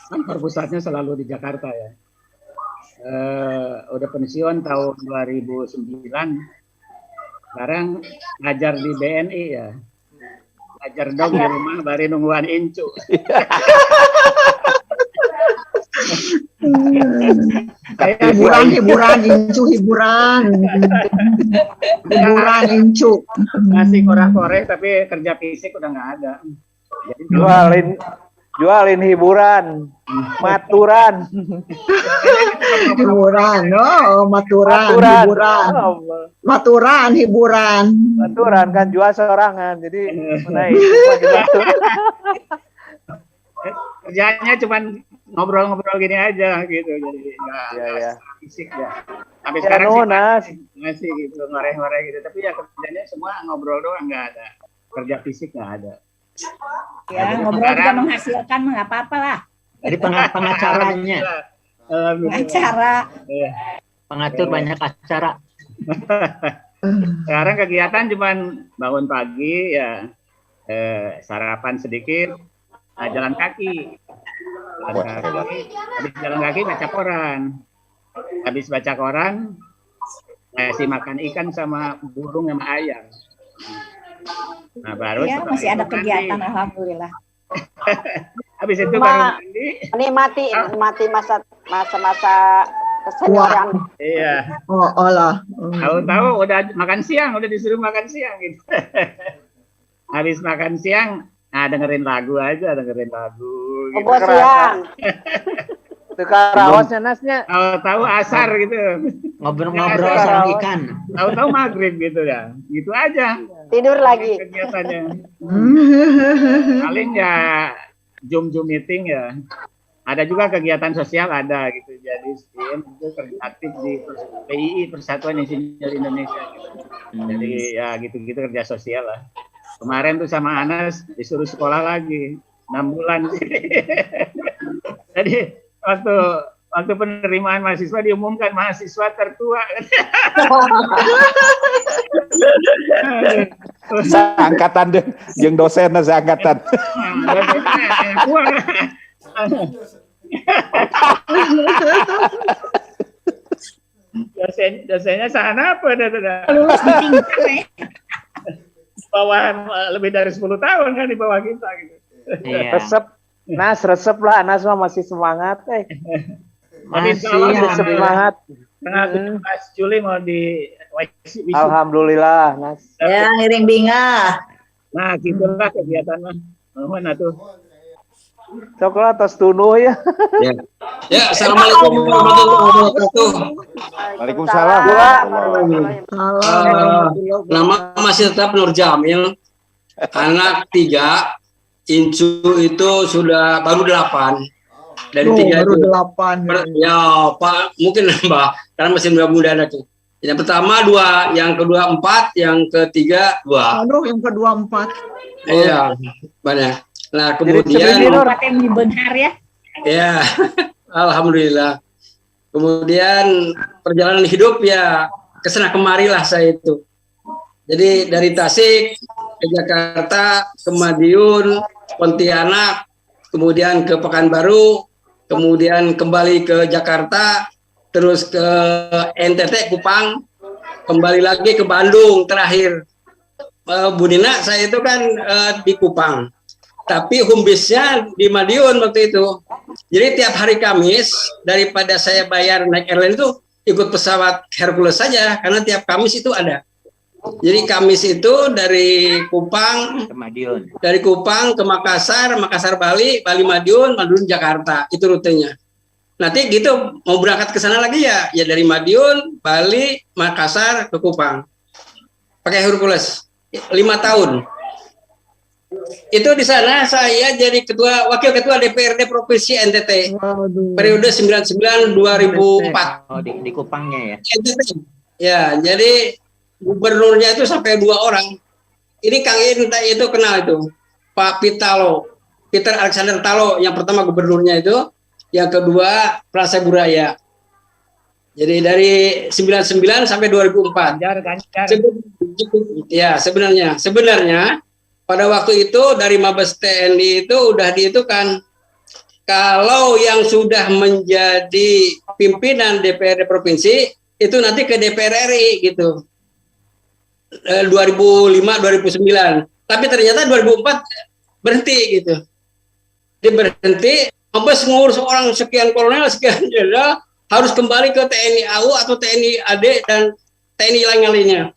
kan perpusatnya selalu di Jakarta ya. Udah pensiun tahun 2009. Sekarang ngajar di BNI ya. Ngajar dong di rumah bari nungguan incu. Hiburan incu. Masih korek-korek tapi kerja fisik udah nggak ada. Jadi Jualin hiburan, maturan. Hiburan, hiburan. Maturan kan jual sorangan, jadi naik. Kerjanya cuman ngobrol-ngobrol gini aja gitu, jadi nggak fisik ya. Sampai sekarang masih gitu ngoreh-ngoreh gitu, tapi ya kerjanya semua ngobrol doang, nggak ada kerja fisik, nggak ada. Ya ngobrol juga menghasilkan, nggak apa-apa lah. Jadi pengacaranya. Acara. Pengatur banyak acara. Sekarang kegiatan cuman bangun pagi ya, sarapan sedikit, jalan kaki. Habis jalan kaki baca koran. Habis baca koran, kasih makan ikan sama burung sama ayam. Nah baru ya, masih ada kegiatan mandi. Alhamdulillah. Habis itu baru mandi. Mati masa kesenioran. Iya. Oh lah. Tahu-tahu udah makan siang, udah disuruh makan siang gitu. Habis makan siang, nah dengerin lagu aja, Gitu. Siang. Karaosnya nasnya. Tahu asar gitu. Ngobrol sama ikan. Tahu maghrib gitu ya. Gitu aja. Tidur lagi. Kegiatannya. Paling ya Zoom meeting ya. ada juga kegiatan sosial ada gitu. Jadi STM itu aktif di PII, Persatuan Insinyur Indonesia gitu. Jadi ya gitu-gitu kerja sosial lah. Kemarin tuh sama Anas disuruh sekolah lagi 6 bulan. Jadi waktu penerimaan mahasiswa diumumkan mahasiswa tertua. Seangkatan deh, yang dosennya seangkatan. Dosennya sana apa? Lulus di tingkat Bawahan lebih dari 10 tahun kan di bawah kita gitu. Iya. Resep lah, Nas mah masih semangat Masih semangat. Tengah 17 Juli mau di wisuda. Alhamdulillah, Nas. Ya, ngiring binga. Nah, gitulah kegiatan mah. Mohon atuh. Coklat tos tunuh ya. Ya, assalamualaikum warahmatullahi wabarakatuh. Waalaikumsalam. Nama masih tetap Nur Jamil. Anak 3, Incu itu sudah baru 8. Dari 3 baru itu 8. ya Pak, mungkin Mbak, karena masih muda-muda itu. Yang pertama 2, yang kedua 4, yang ketiga 2. Aduh, yang kedua 4. Iya, banyak. Nah, Jadi kemudian di Benghar ya. ya, alhamdulillah. Kemudian perjalanan hidup ya kesana kemari lah saya itu. Jadi dari Tasik ke Jakarta, ke Madiun, Pontianak, kemudian ke Pekanbaru, kemudian kembali ke Jakarta, terus ke NTT Kupang, kembali lagi ke Bandung terakhir. Bu Nina, saya itu kan di Kupang. Tapi home base-nya di Madiun waktu itu. Jadi tiap hari Kamis, daripada saya bayar naik airline itu, ikut pesawat Hercules saja, karena tiap Kamis itu ada. Jadi Kamis itu dari Kupang, dari Kupang ke Makassar, Makassar Bali, Bali Madiun, Madiun Jakarta, itu rutenya. Nanti gitu mau berangkat ke sana lagi ya dari Madiun, Bali, Makassar ke Kupang. Pakai Hercules 5 tahun. Itu di sana saya jadi wakil ketua DPRD Provinsi NTT. Periode 99-2004. Oh, di Kupangnya ya. NTT. Ya, jadi gubernurnya itu sampai 2 orang. Ini Kang Inta itu kenal itu. Pak Pitalo. Peter Alexander Talo yang pertama gubernurnya itu, yang kedua Prasa Buraya. Jadi dari 99 sampai 2004. Ya, sebenarnya pada waktu itu dari Mabes TNI itu udah diitukan kalau yang sudah menjadi pimpinan DPRD provinsi itu nanti ke DPR RI gitu. 2005-2009. Tapi ternyata 2004 berhenti gitu. Dia berhenti, Mabes ngurus orang sekian kolonel, sekian jenderal harus kembali ke TNI AU atau TNI AD dan TNI lain-lainnya.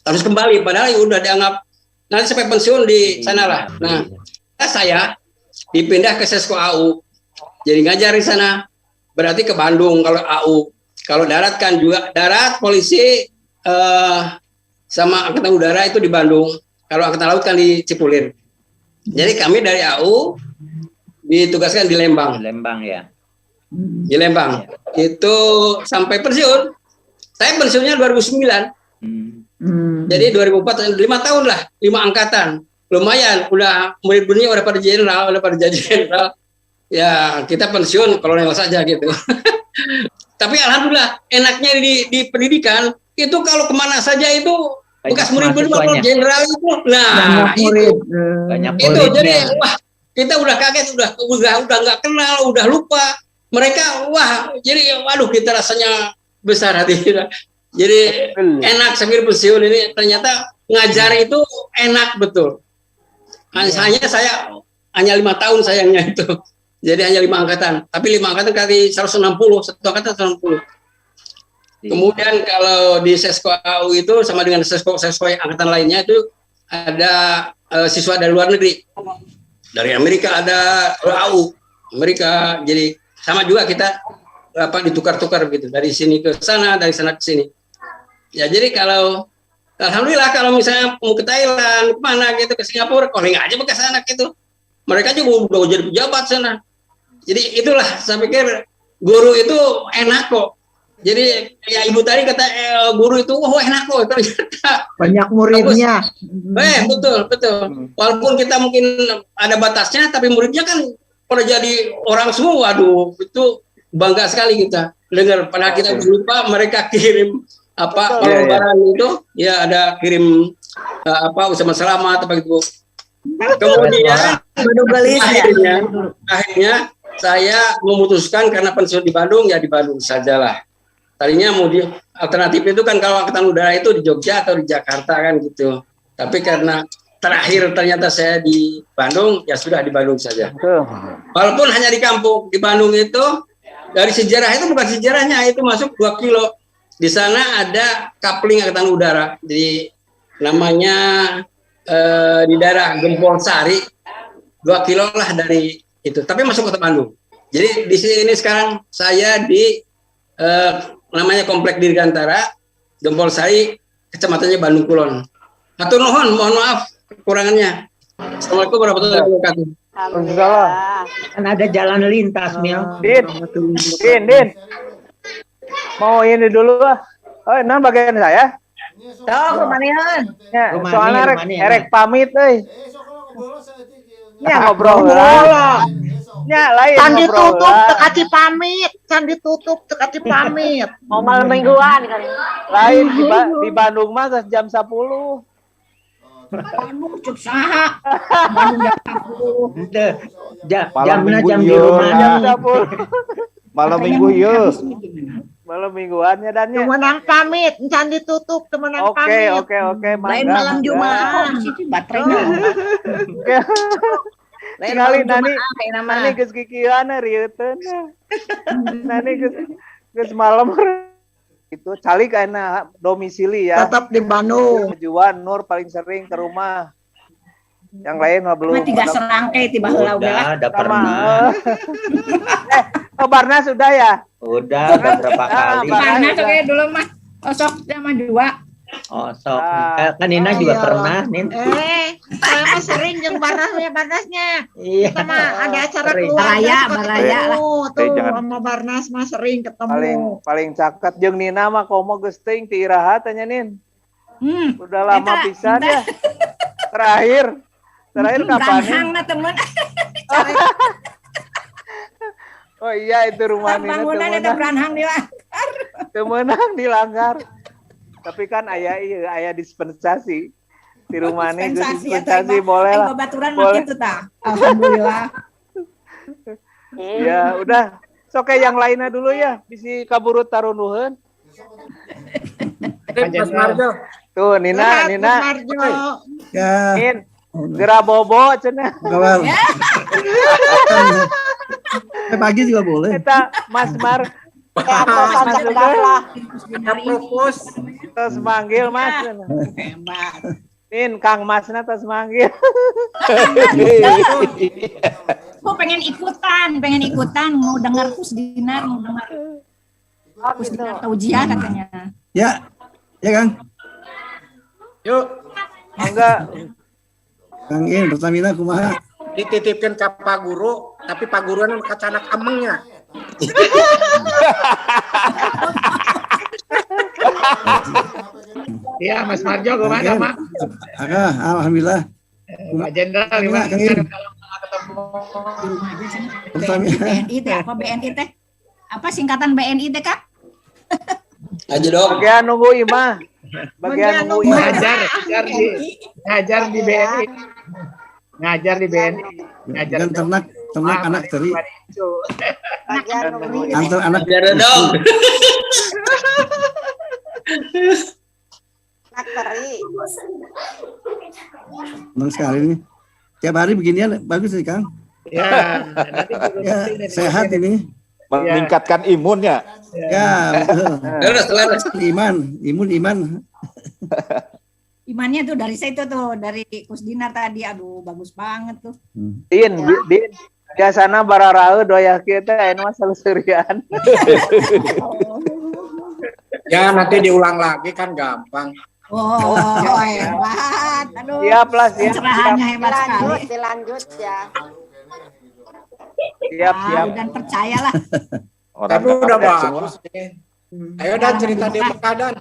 Harus kembali padahal udah dianggap nanti sampai pensiun di sana lah. Nah, saya dipindah ke Sesko AU. Jadi ngajar di sana. Berarti ke Bandung kalau AU. Kalau darat kan juga darat, polisi sama angkatan udara itu di Bandung. Kalau angkatan laut kan di Cipulir. Jadi kami dari AU ditugaskan di Lembang. Lembang ya. Di Lembang. Itu sampai pensiun. Saya pensiunnya 2009. Jadi 2004, 5 tahun lah, 5 angkatan. Lumayan, udah murid-muridnya udah pada jenderal, udah pada jadi jenderal. Ya, kita pensiun kolonel saja gitu. Tapi alhamdulillah, enaknya di pendidikan, itu kalau kemana saja itu, bekas murid-murid kalau jenderal itu, nah itu jadi, wah, kita udah kaget, udah nggak kenal, udah lupa. Mereka, wah, jadi waduh kita rasanya besar hati kita. Jadi enak sambil pensiun ini ternyata ngajar itu enak betul. Saya hanya 5 tahun sayangnya itu. Jadi hanya 5 angkatan. Tapi 5 angkatan kali 160, satu angkatan 160. Kemudian kalau di Sesko AU itu sama dengan Sesko angkatan lainnya itu ada siswa dari luar negeri. Dari Amerika ada AU Amerika. Jadi sama juga kita ditukar-tukar gitu dari sini ke sana, dari sana ke sini. Ya jadi kalau alhamdulillah kalau misalnya mau ke Thailand kemana gitu ke Singapura, calling aja bekas anak itu. Mereka juga udah jadi pejabat sana. Jadi itulah saya pikir guru itu enak kok. Jadi ya ibu tadi kata guru itu enak kok ternyata Banyak muridnya. betul. Walaupun kita mungkin ada batasnya, tapi muridnya kan pada jadi orang semua. Waduh, itu bangga sekali kita dengar. Padahal kita lupa mereka kirim barang itu, ya ada kirim ucapan selamat apa gitu. Kemudian akhirnya saya memutuskan karena pensiun di Bandung, ya di Bandung sajalah. Tadinya mau alternatif itu kan kalau angkatan udara itu di Jogja atau di Jakarta kan gitu. Tapi karena terakhir ternyata saya di Bandung, ya sudah di Bandung saja. Walaupun hanya di kampung, di Bandung itu dari sejarah itu bukan sejarahnya, itu masuk 2 kilo. Di sana ada kapling angkatan udara, jadi namanya di daerah Gempol Sari, 2 kilo lah dari itu. Tapi masuk kota Bandung. Jadi di sini sekarang saya di namanya Komplek Dirgantara, Gempol Sari, kecamatannya Bandung Kulon. Hatur nuhun, mohon maaf kekurangannya. Assalamualaikum warahmatullahi wabarakatuh. Kan ada jalan lintas, Mil. Din. Mau ini dulu lah. Oh, ini bagian saya. Kemanian. Ya, Rumani, soalnya erek pamit euy. Ya ngobrol lah. Ya lain Can ngobrol ditutup lah. tekati pamit, can ditutup tekati pamit. Mau malam mingguan kali. Lain di Bandung mah jam 10. Bandung cuk saha. Bandung jam 10. Jamna jam di Minggu, rumah. Jam 10. Malam minggu yuk. Malam mingguannya dan ya. Temenang pamit, can ditutup temenang pamit. Oke. Lain malam Jumat. Situ baterainya. Oke. Lain Sekali malam nani Jumat, kayak nama. nani geus kikieuan rieuteun. Nani geus malam itu cali kana domisili ya. Tetap di Bandung. Tujuan Nur paling sering ke rumah. Yang lain mah belum. Mah 3 serangkai ti baheula oge lah. Udah pernah. Barnas sudah ya? Udah beberapa kali. Karena oke dulu mah osok sama 2. Oh, sok. Kan Nina juga pernah, Nin. Saya mah sering jeung Barnasnya. Iya. Kita mah ada acara Sering. keluarga Baraya lah. tuh jangan. sama Barnas mah sering ketemu. Paling caket jeung Nina mah komo geus teuing ti Iraha tanya Nin. Udah lama Eta, pisan ya. Terakhir kapan Branhang nih? na temen. Oh iya itu rumah Nina Bangunan eta Branhang di temenang dilanggar. Tapi kan aya dispensasi di rumah ini dispensasi boleh lah. Babaturan mah kitu tah. Alhamdulillah. Ya udah. Sok yang lainnya dulu ya. Bisi kaburu tarunuheun. Mas Marjo. Tuh Nina. Ya. Nin. Gera bobo cenah. Gawal. Pagi juga boleh. Eta Mas Mar. Mas lah. Propos. Terus manggil Mas. Hebat. Nin Kang Masna terus manggil. Aku pengen ikutan, mau dengar Kusdinar, mau dengar Kusdinar taujiah katanya. Ya Kang. Yuk, Enggak. Kang In Pertamina kumaha? dititipkan ke Pak Guru, tapi Pak Guru anu kacanak amengnya. Iya, Mas Marjo gimana, Mak? Alhamdulillah. Pak Jenderal gimana? Kang In. BNI teh apa BNI teh? Apa singkatan BNI teh, Kak? Aja dong. Bagian nunggu Imah. Bagian nunggu Imah. Ngajar di BNI. Ngajar di BNI. Ngajar Dan ternak anak teri. Bagian nunggu Imah. Antar anak. Aja dong. Nak teri. Senang sekali nih. Tiap hari beginian bagus sih Kang. Ya, Sehat ini. Meningkatkan imunnya. Ya, betul. Iman. Imannya tuh dari saya tuh dari Kusdinar tadi, aduh bagus banget tuh. Din. Biasana bararaeu doya kieu teh anu mah salusurian. Ya nanti diulang lagi kan gampang. Oh, hebat. Aduh. Siap lah, siap. Pencerahannya hebat sekali. Dilanjut ya. Siap. Dan percayalah. Orang udah semua. bagus nih. Ayo dan cerita di Mekah dan.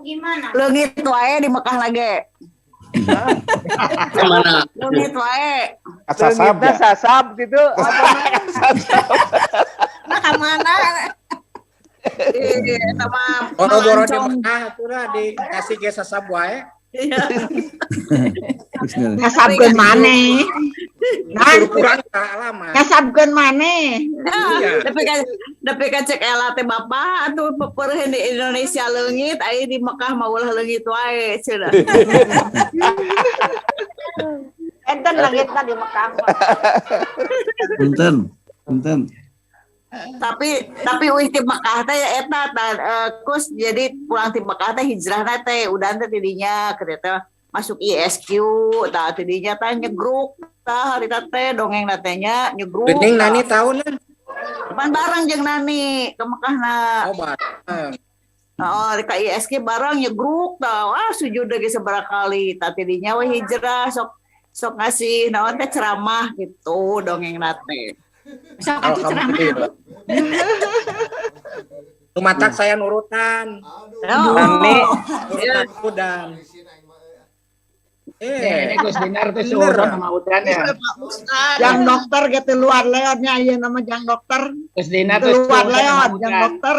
Gimana? Leungit wae di Mekah lagi. Kemana? Leungit wae. Sasab Leungitna ya. sasab gitu. Nah, kemana? Sama Boro-boro di Mancong. Mekah itu lah dikasih ke sasab wae. Ngasabkeun maneh. Kurang alamat. Ngasabkeun maneh. Iya. Tapi kan cek ela teh bapak atuh peperheun di Indonesia leungit aya di Mekah mah ulah leungit wae cenah. Enten langitna di Mekah. Punten. Tapi uih ti Mekah teh eta kus jadi pulang ti Mekah teh hijrahna teh udah teh tidinya keur masuk ISQ tah tidinya teh nyegruk tah harita teh dongeng teh nya nyegruk. Bening nani tahun kan? Pan bareng jeung nani ke Mekahna. Oh bareng. Oh, ka ISQ bareng nyegruk tah. Wah, sujud ge sabaraha kali. Tah tidinya we hijrah sok ngasih naon teh ceramah gitu dongeng teh. Sok atuh ceramah. Lumatak saya nurutan. Nani. Udan. Ini Gus Dinar tuh seorang sama Udan ya. Jang dokter gitu luar leotnya ieu nama jang dokter. Gus Dinar tuh Luar seorang leot sama jang Udan. dokter.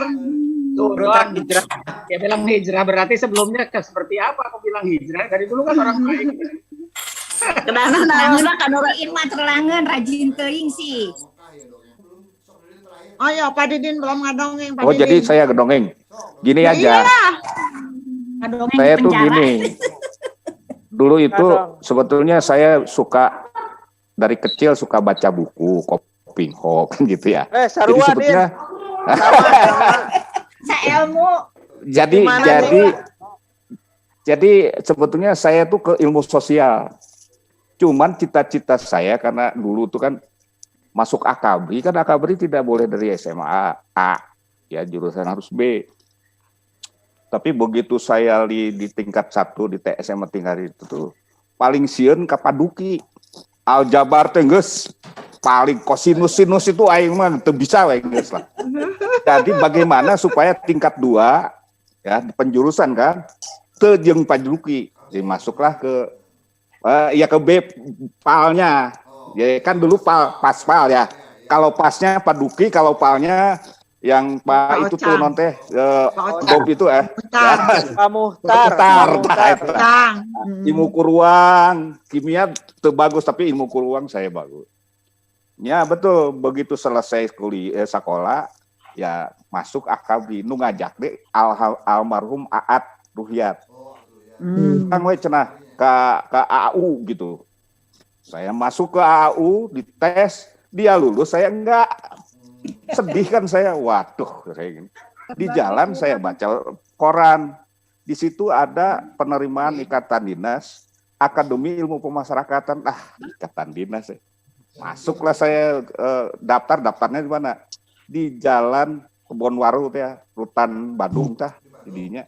Udan hijrah. Dia bilang hijrah berarti sebelumnya seperti apa? Aku bilang hijrah dari dulu kan orang baik. Kenana naeuna kan ora Irma terlangan rajin teuing sih. Oh ya, Pak Didin belum ngadongeng. Pak Oh, jadi Didin. saya gedongeng. Gini aja. Ngadongeng Saya di tuh penjara. gini. Dulu itu sebetulnya saya suka dari kecil suka baca buku, Koping Hop gitu ya. Jadi sarua sebetulnya Sa ilmu. jadi sebetulnya saya tuh ke ilmu sosial. Cuman cita-cita saya karena dulu tuh kan masuk akabri, kan akabri tidak boleh dari SMA A, ya jurusan harus B. Tapi begitu saya di tingkat 1 di TSM tingkat itu tuh paling sieun ka Paduki. Aljabar teh geus paling kosinus sinus itu aing mah teu bisa we geus lah. Jadi bagaimana supaya tingkat 2 ya di penjurusan kan teu jeung Paduki. Jadi masuklah ke ke B palnya. Ya kan dulu paspal ya. Kalau pasnya Paduki, kalau palnya yang Pak itu tuh non teh Bob itu Muhtar. Ilmu kuruang, kimia tuh bagus tapi ilmu kuruang saya bagus. Ya betul, begitu selesai kuliah sekolah ya masuk akabri nu ngajak deh almarhum Aat Ruhyat. Kang we cenah ke AU gitu. Saya masuk ke AU, dites, dia lulus, saya enggak. Sedih kan saya, waduh. Di jalan saya baca koran. Di situ ada penerimaan ikatan dinas, Akademi Ilmu Pemasyarakatan. Ikatan dinas. Masuklah saya daftarnya di mana? Di Jalan Kebonwaru ya, Rutan Bandung tah jadinya.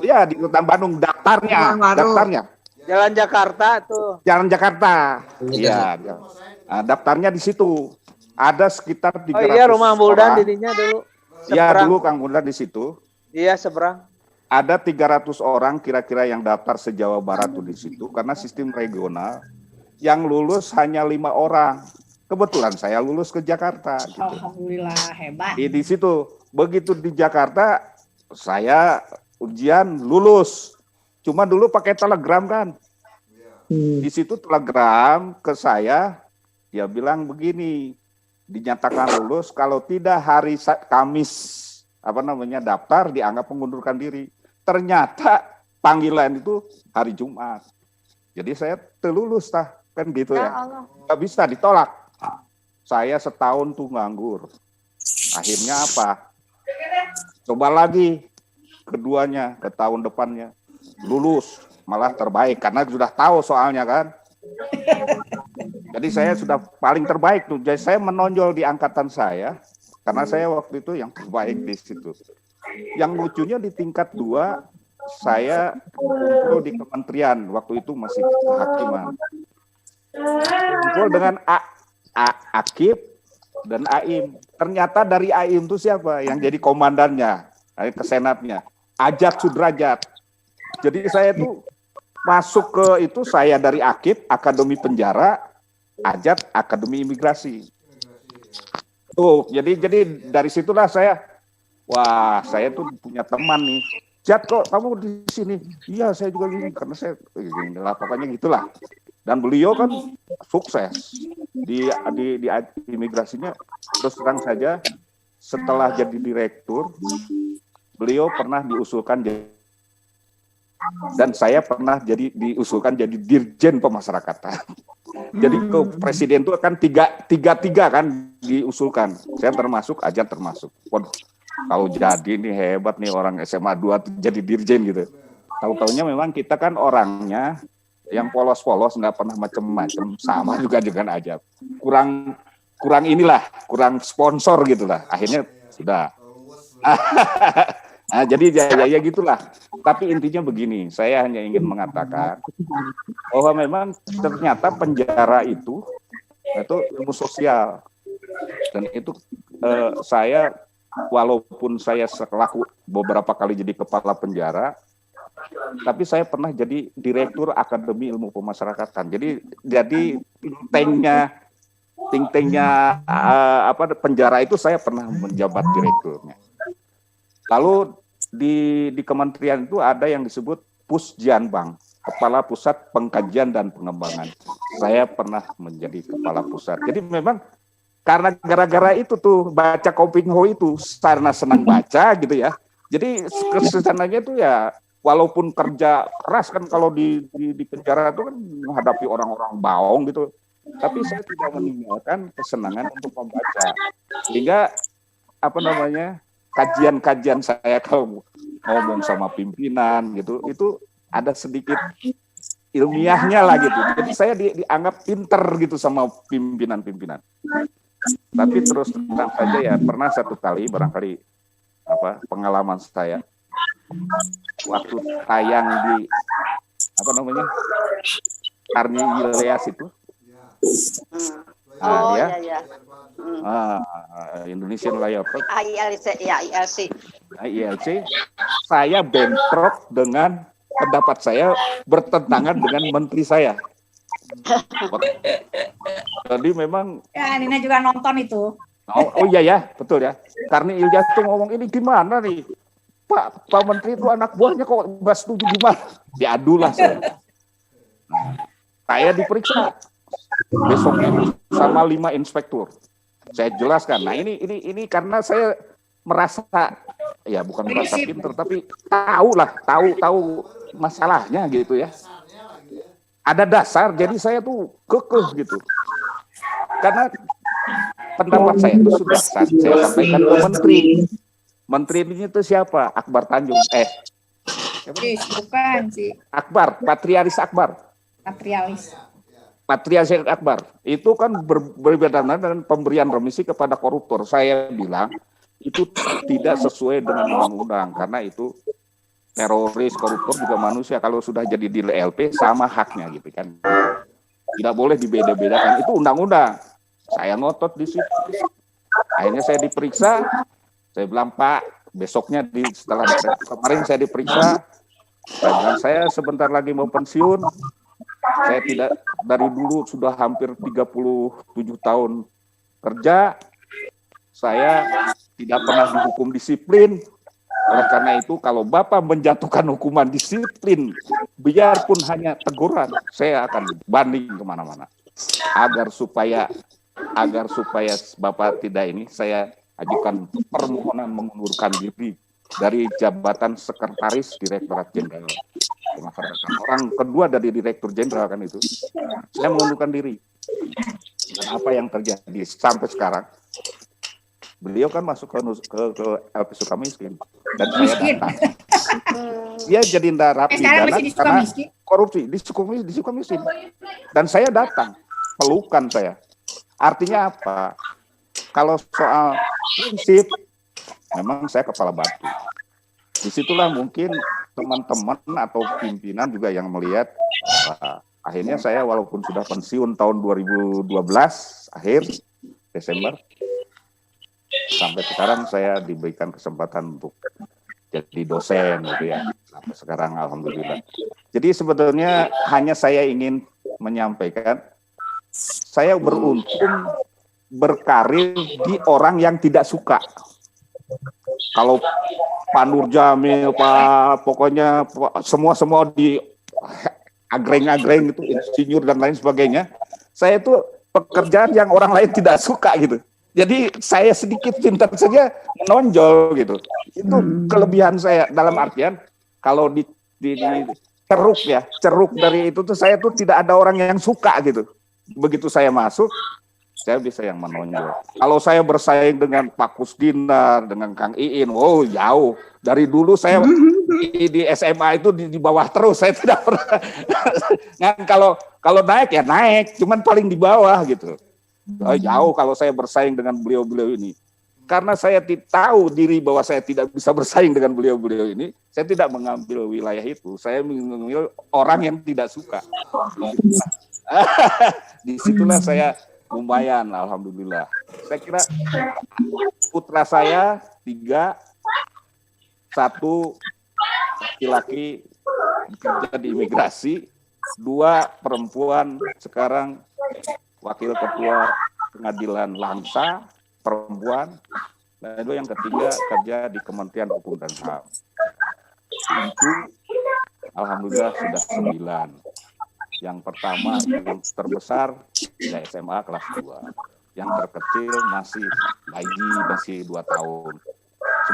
Ya di Rutan Bandung daftarnya. Jalan Jakarta tuh. Jalan Jakarta. Iya. Nah, daftarnya di situ. Ada sekitar 300 Oh iya, rumah Buldan orang. didinya dulu. Iya, dulu Kang Buldan di situ. Iya, seberang. Ada 300 orang kira-kira yang daftar se-Jawa Barat tuh di situ karena sistem regional. Yang lulus hanya 5 orang. Kebetulan saya lulus ke Jakarta gitu. Alhamdulillah hebat. Di situ. Begitu di Jakarta saya ujian lulus. Cuma dulu pakai telegram kan. Di situ telegram ke saya, dia bilang begini, dinyatakan lulus, kalau tidak hari Kamis, daftar, dianggap mengundurkan diri. Ternyata panggilan itu hari Jumat. Jadi saya terlulus kan gitu ya. Nggak bisa ditolak. Saya setahun tuh nganggur. Akhirnya apa? Coba lagi keduanya, ke tahun depannya. Lulus, malah terbaik karena sudah tahu soalnya kan. Jadi saya sudah paling terbaik tuh. Jadi saya menonjol di angkatan saya karena saya waktu itu yang terbaik di situ. Yang lucunya di tingkat 2 saya kumpul di kementerian waktu itu masih kehakiman. Kumpul dengan Akip, dan AIM. Ternyata dari AIM itu siapa yang jadi komandannya, ke senatnya? Ajat Sudrajat. Jadi saya tuh masuk ke itu, saya dari AKIP, Akademi Penjara, Ajat Akademi Imigrasi. Tuh, jadi dari situlah saya, wah saya tuh punya teman nih. Jat, kok kamu di sini? Iya, saya juga gini karena saya gini lah, pokoknya gitulah. Dan beliau kan sukses di imigrasinya. Terus terang saja, setelah jadi direktur, beliau pernah diusulkan dan saya pernah diusulkan jadi dirjen pemasyarakatan. Jadi ke presiden itu kan tiga kan diusulkan. Saya termasuk, Ajat termasuk. Waduh, kalau jadi ini hebat nih orang SMA 2 jadi dirjen gitu. Tahu-taunya memang kita kan orangnya yang polos-polos, nggak pernah macem-macem, sama juga dengan Ajat. Kurang inilah, kurang sponsor gitulah. Akhirnya sudah. Nah, jadi ya gitulah. Tapi intinya begini, saya hanya ingin mengatakan bahwa memang ternyata penjara itu ilmu sosial. Dan itu saya, walaupun saya selaku beberapa kali jadi kepala penjara, tapi saya pernah jadi direktur Akademi Ilmu Pemasyarakatan. Jadi ting-tengnya penjara itu saya pernah menjabat direkturnya. Lalu di kementerian itu ada yang disebut Pusjanbang, Kepala Pusat Pengkajian dan Pengembangan. Saya pernah menjadi kepala pusat. Jadi memang karena gara-gara itu tuh baca Kopingho itu, karena senang baca gitu ya. Jadi kesenangannya itu ya, walaupun kerja keras kan kalau di penjara itu kan menghadapi orang-orang baong gitu. Tapi saya tidak meninggalkan kesenangan untuk membaca. Sehingga kajian-kajian saya kalau ngomong sama pimpinan gitu, itu ada sedikit ilmiahnya lah gitu. Jadi saya dianggap pinter gitu sama pimpinan-pimpinan. Tapi terus terang saja ya, pernah satu kali barangkali pengalaman saya waktu tayang di Karni Ilyas itu. Indonesian Layout ILC, saya bentrok dengan pendapat saya bertentangan dengan menteri saya. Jadi memang ya, Nina juga nonton itu. Oh iya ya, betul ya. Karena Ilyas tuh ngomong ini gimana nih, Pak Menteri itu anak buahnya kok nggak setuju gimana? Diadulah saya. Saya diperiksa besoknya sama 5 inspektur. Saya jelaskan. Nah ini karena saya merasa, ya bukan merasa pinter, tapi tahu masalahnya gitu ya. Ada dasar, jadi saya tuh kekeh gitu. Karena pendapat saya itu sudah saya sampaikan ke menteri. Menteri ini tuh siapa? Akbar Tanjung. Bukan sih. Akbar, Patrialis Akbar. Patrialis Akbar. Itu kan berbeda dengan pemberian remisi kepada koruptor. Saya bilang itu tidak sesuai dengan undang-undang karena itu teroris, koruptor juga manusia. Kalau sudah jadi di LP sama haknya gitu kan. Tidak boleh dibeda-bedakan. Itu undang-undang. Saya ngotot di situ. Akhirnya saya diperiksa. Saya bilang, Pak, besoknya setelah kemarin saya diperiksa, saya bilang, saya sebentar lagi mau pensiun. Saya tidak, dari dulu sudah hampir 37 tahun kerja. Saya tidak pernah dihukum disiplin. Oleh karena itu, kalau Bapak menjatuhkan hukuman disiplin, biarpun hanya teguran, saya akan banding kemana-mana. Agar supaya Bapak tidak ini, saya ajukan permohonan mengundurkan diri dari jabatan Sekretaris Direktorat Jenderal Pemasyarakatan. Orang kedua dari Direktur Jenderal kan itu. Saya mengundurkan diri. Dan apa yang terjadi sampai sekarang? Beliau kan masuk ke LP Sukamiskin dan saya datang. Dia jadi narapidana karena korupsi di Sukamiskin. Dan saya datang, pelukan saya. Artinya apa? Kalau soal prinsip, memang saya kepala batu. Disitulah mungkin teman-teman atau pimpinan juga yang melihat. Akhirnya saya walaupun sudah pensiun tahun 2012 akhir, Desember. Sampai sekarang saya diberikan kesempatan untuk jadi dosen gitu ya. Sampai sekarang alhamdulillah. Jadi sebetulnya hanya saya ingin menyampaikan, saya beruntung berkarir di orang yang tidak suka. Kalau Pak Nur Jamil, pokoknya semua di agreng-agreng itu, insinyur dan lain sebagainya. Saya itu pekerjaan yang orang lain tidak suka gitu. Jadi saya sedikit pintar saja menonjol gitu. Itu kelebihan saya dalam artian kalau di ceruk dari itu tuh saya tuh tidak ada orang yang suka gitu. Begitu saya masuk, saya bisa yang menonjol. Kalau saya bersaing dengan Pak Kusdinar, dengan Kang Iin, oh jauh. Dari dulu saya di SMA itu di bawah terus, saya tidak pernah. Kalau naik ya naik, cuman paling di bawah gitu. Jauh kalau saya bersaing dengan beliau-beliau ini. Karena saya tahu diri bahwa saya tidak bisa bersaing dengan beliau-beliau ini, saya tidak mengambil wilayah itu. Saya mengambil orang yang tidak suka. Disitulah saya lumayan, alhamdulillah. Saya kira putra saya 3, 1 laki-laki bekerja di imigrasi, 2 perempuan sekarang wakil ketua pengadilan Langsa perempuan, dan itu yang ketiga kerja di Kementerian Hukum dan HAM. Itu alhamdulillah sudah 9. Yang pertama yang terbesar ya SMA kelas 2. Yang terkecil masih bayi, masih 2 tahun.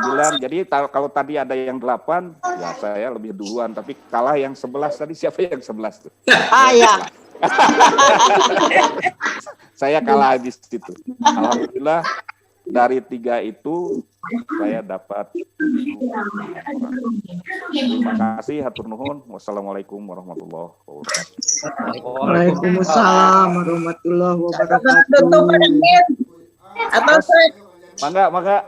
9, jadi kalau tadi ada yang 8, ya saya lebih duluan, tapi kalah yang 11 tadi. Siapa yang 11 tuh? Ya. Saya kalah di situ. Alhamdulillah dari 3 itu saya dapat. Terima kasih, hatur nuhun. Wassalamualaikum warahmatullahi wabarakatuh. Waalaikumsalam warahmatullahi wabarakatuh. Mangga.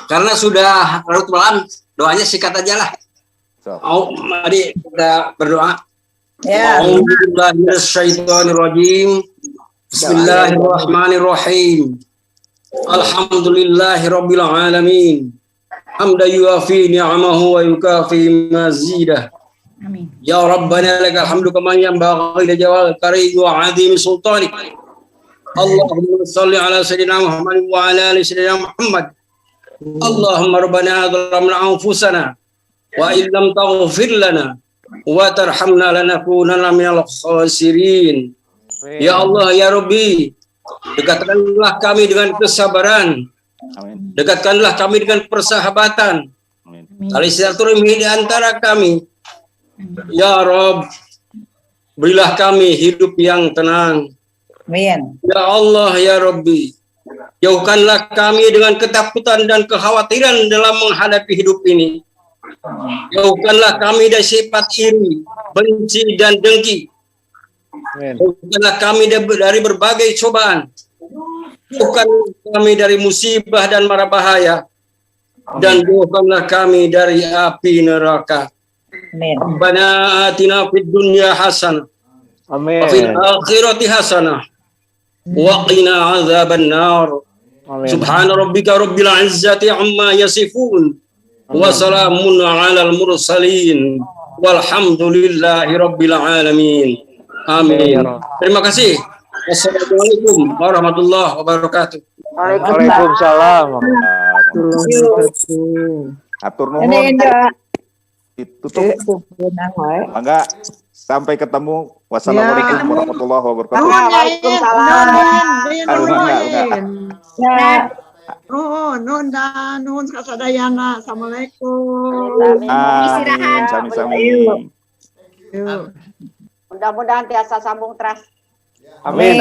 Karena sudah larut malam, doanya sikat aja lah. Mari kita berdoa. A'udzubillahiminasyaitonirrajim. Bismillahirrahmanirrahim. Alhamdulillahirabbil alamin. Hamda yuafi ni'amahu wa yukafi mazidah. Amin. Ya Rabbana lakal hamdu kama yanbaghi li jalali karim wa 'azimi sultanik. Allahumma shalli ala sayyidina Muhammad wa ala ali sayyidina Muhammad. Allahumma rabbana zalamna anfusana wa illam taghfir lana wa tarhamna lanakunanna minal khasirin. Ya Allah ya Rabbi, dekatkanlah kami dengan kesabaran. Amin. Dekatkanlah kami dengan persahabatan. Tali silaturahmi di antara kami. Ya Rabb, berilah kami hidup yang tenang. Amin. Ya Allah ya Rabbi, jauhkanlah kami dengan ketakutan dan kekhawatiran dalam menghadapi hidup ini. Jauhkanlah kami dari sifat iri, benci dan dengki. Jauhkanlah kami dari berbagai cobaan. Jauhkan kami dari musibah dan mara bahaya. Dan jauhkanlah kami dari api neraka. Rabbana atina fid dunya hasanah. Wa fil akhirati hasanah. Wa qina adzabannar. Subhana rabbika rabbil izzati amma yasifun. Wa salamun 'alal mursalin. Walhamdulillahi rabbil alamin. Amin. Terima kasih. Assalamualaikum warahmatullahi wabarakatuh. Waalaikumsalam. Atur nuhun. Ditutup. Mangga. Sampai ketemu. Wassalamualaikum warahmatullahi wabarakatuh. Nun kasadayana. Assalamualaikum. Istirahat. Sami-sami. Mudah-mudahan biasa sambung terus. Amin.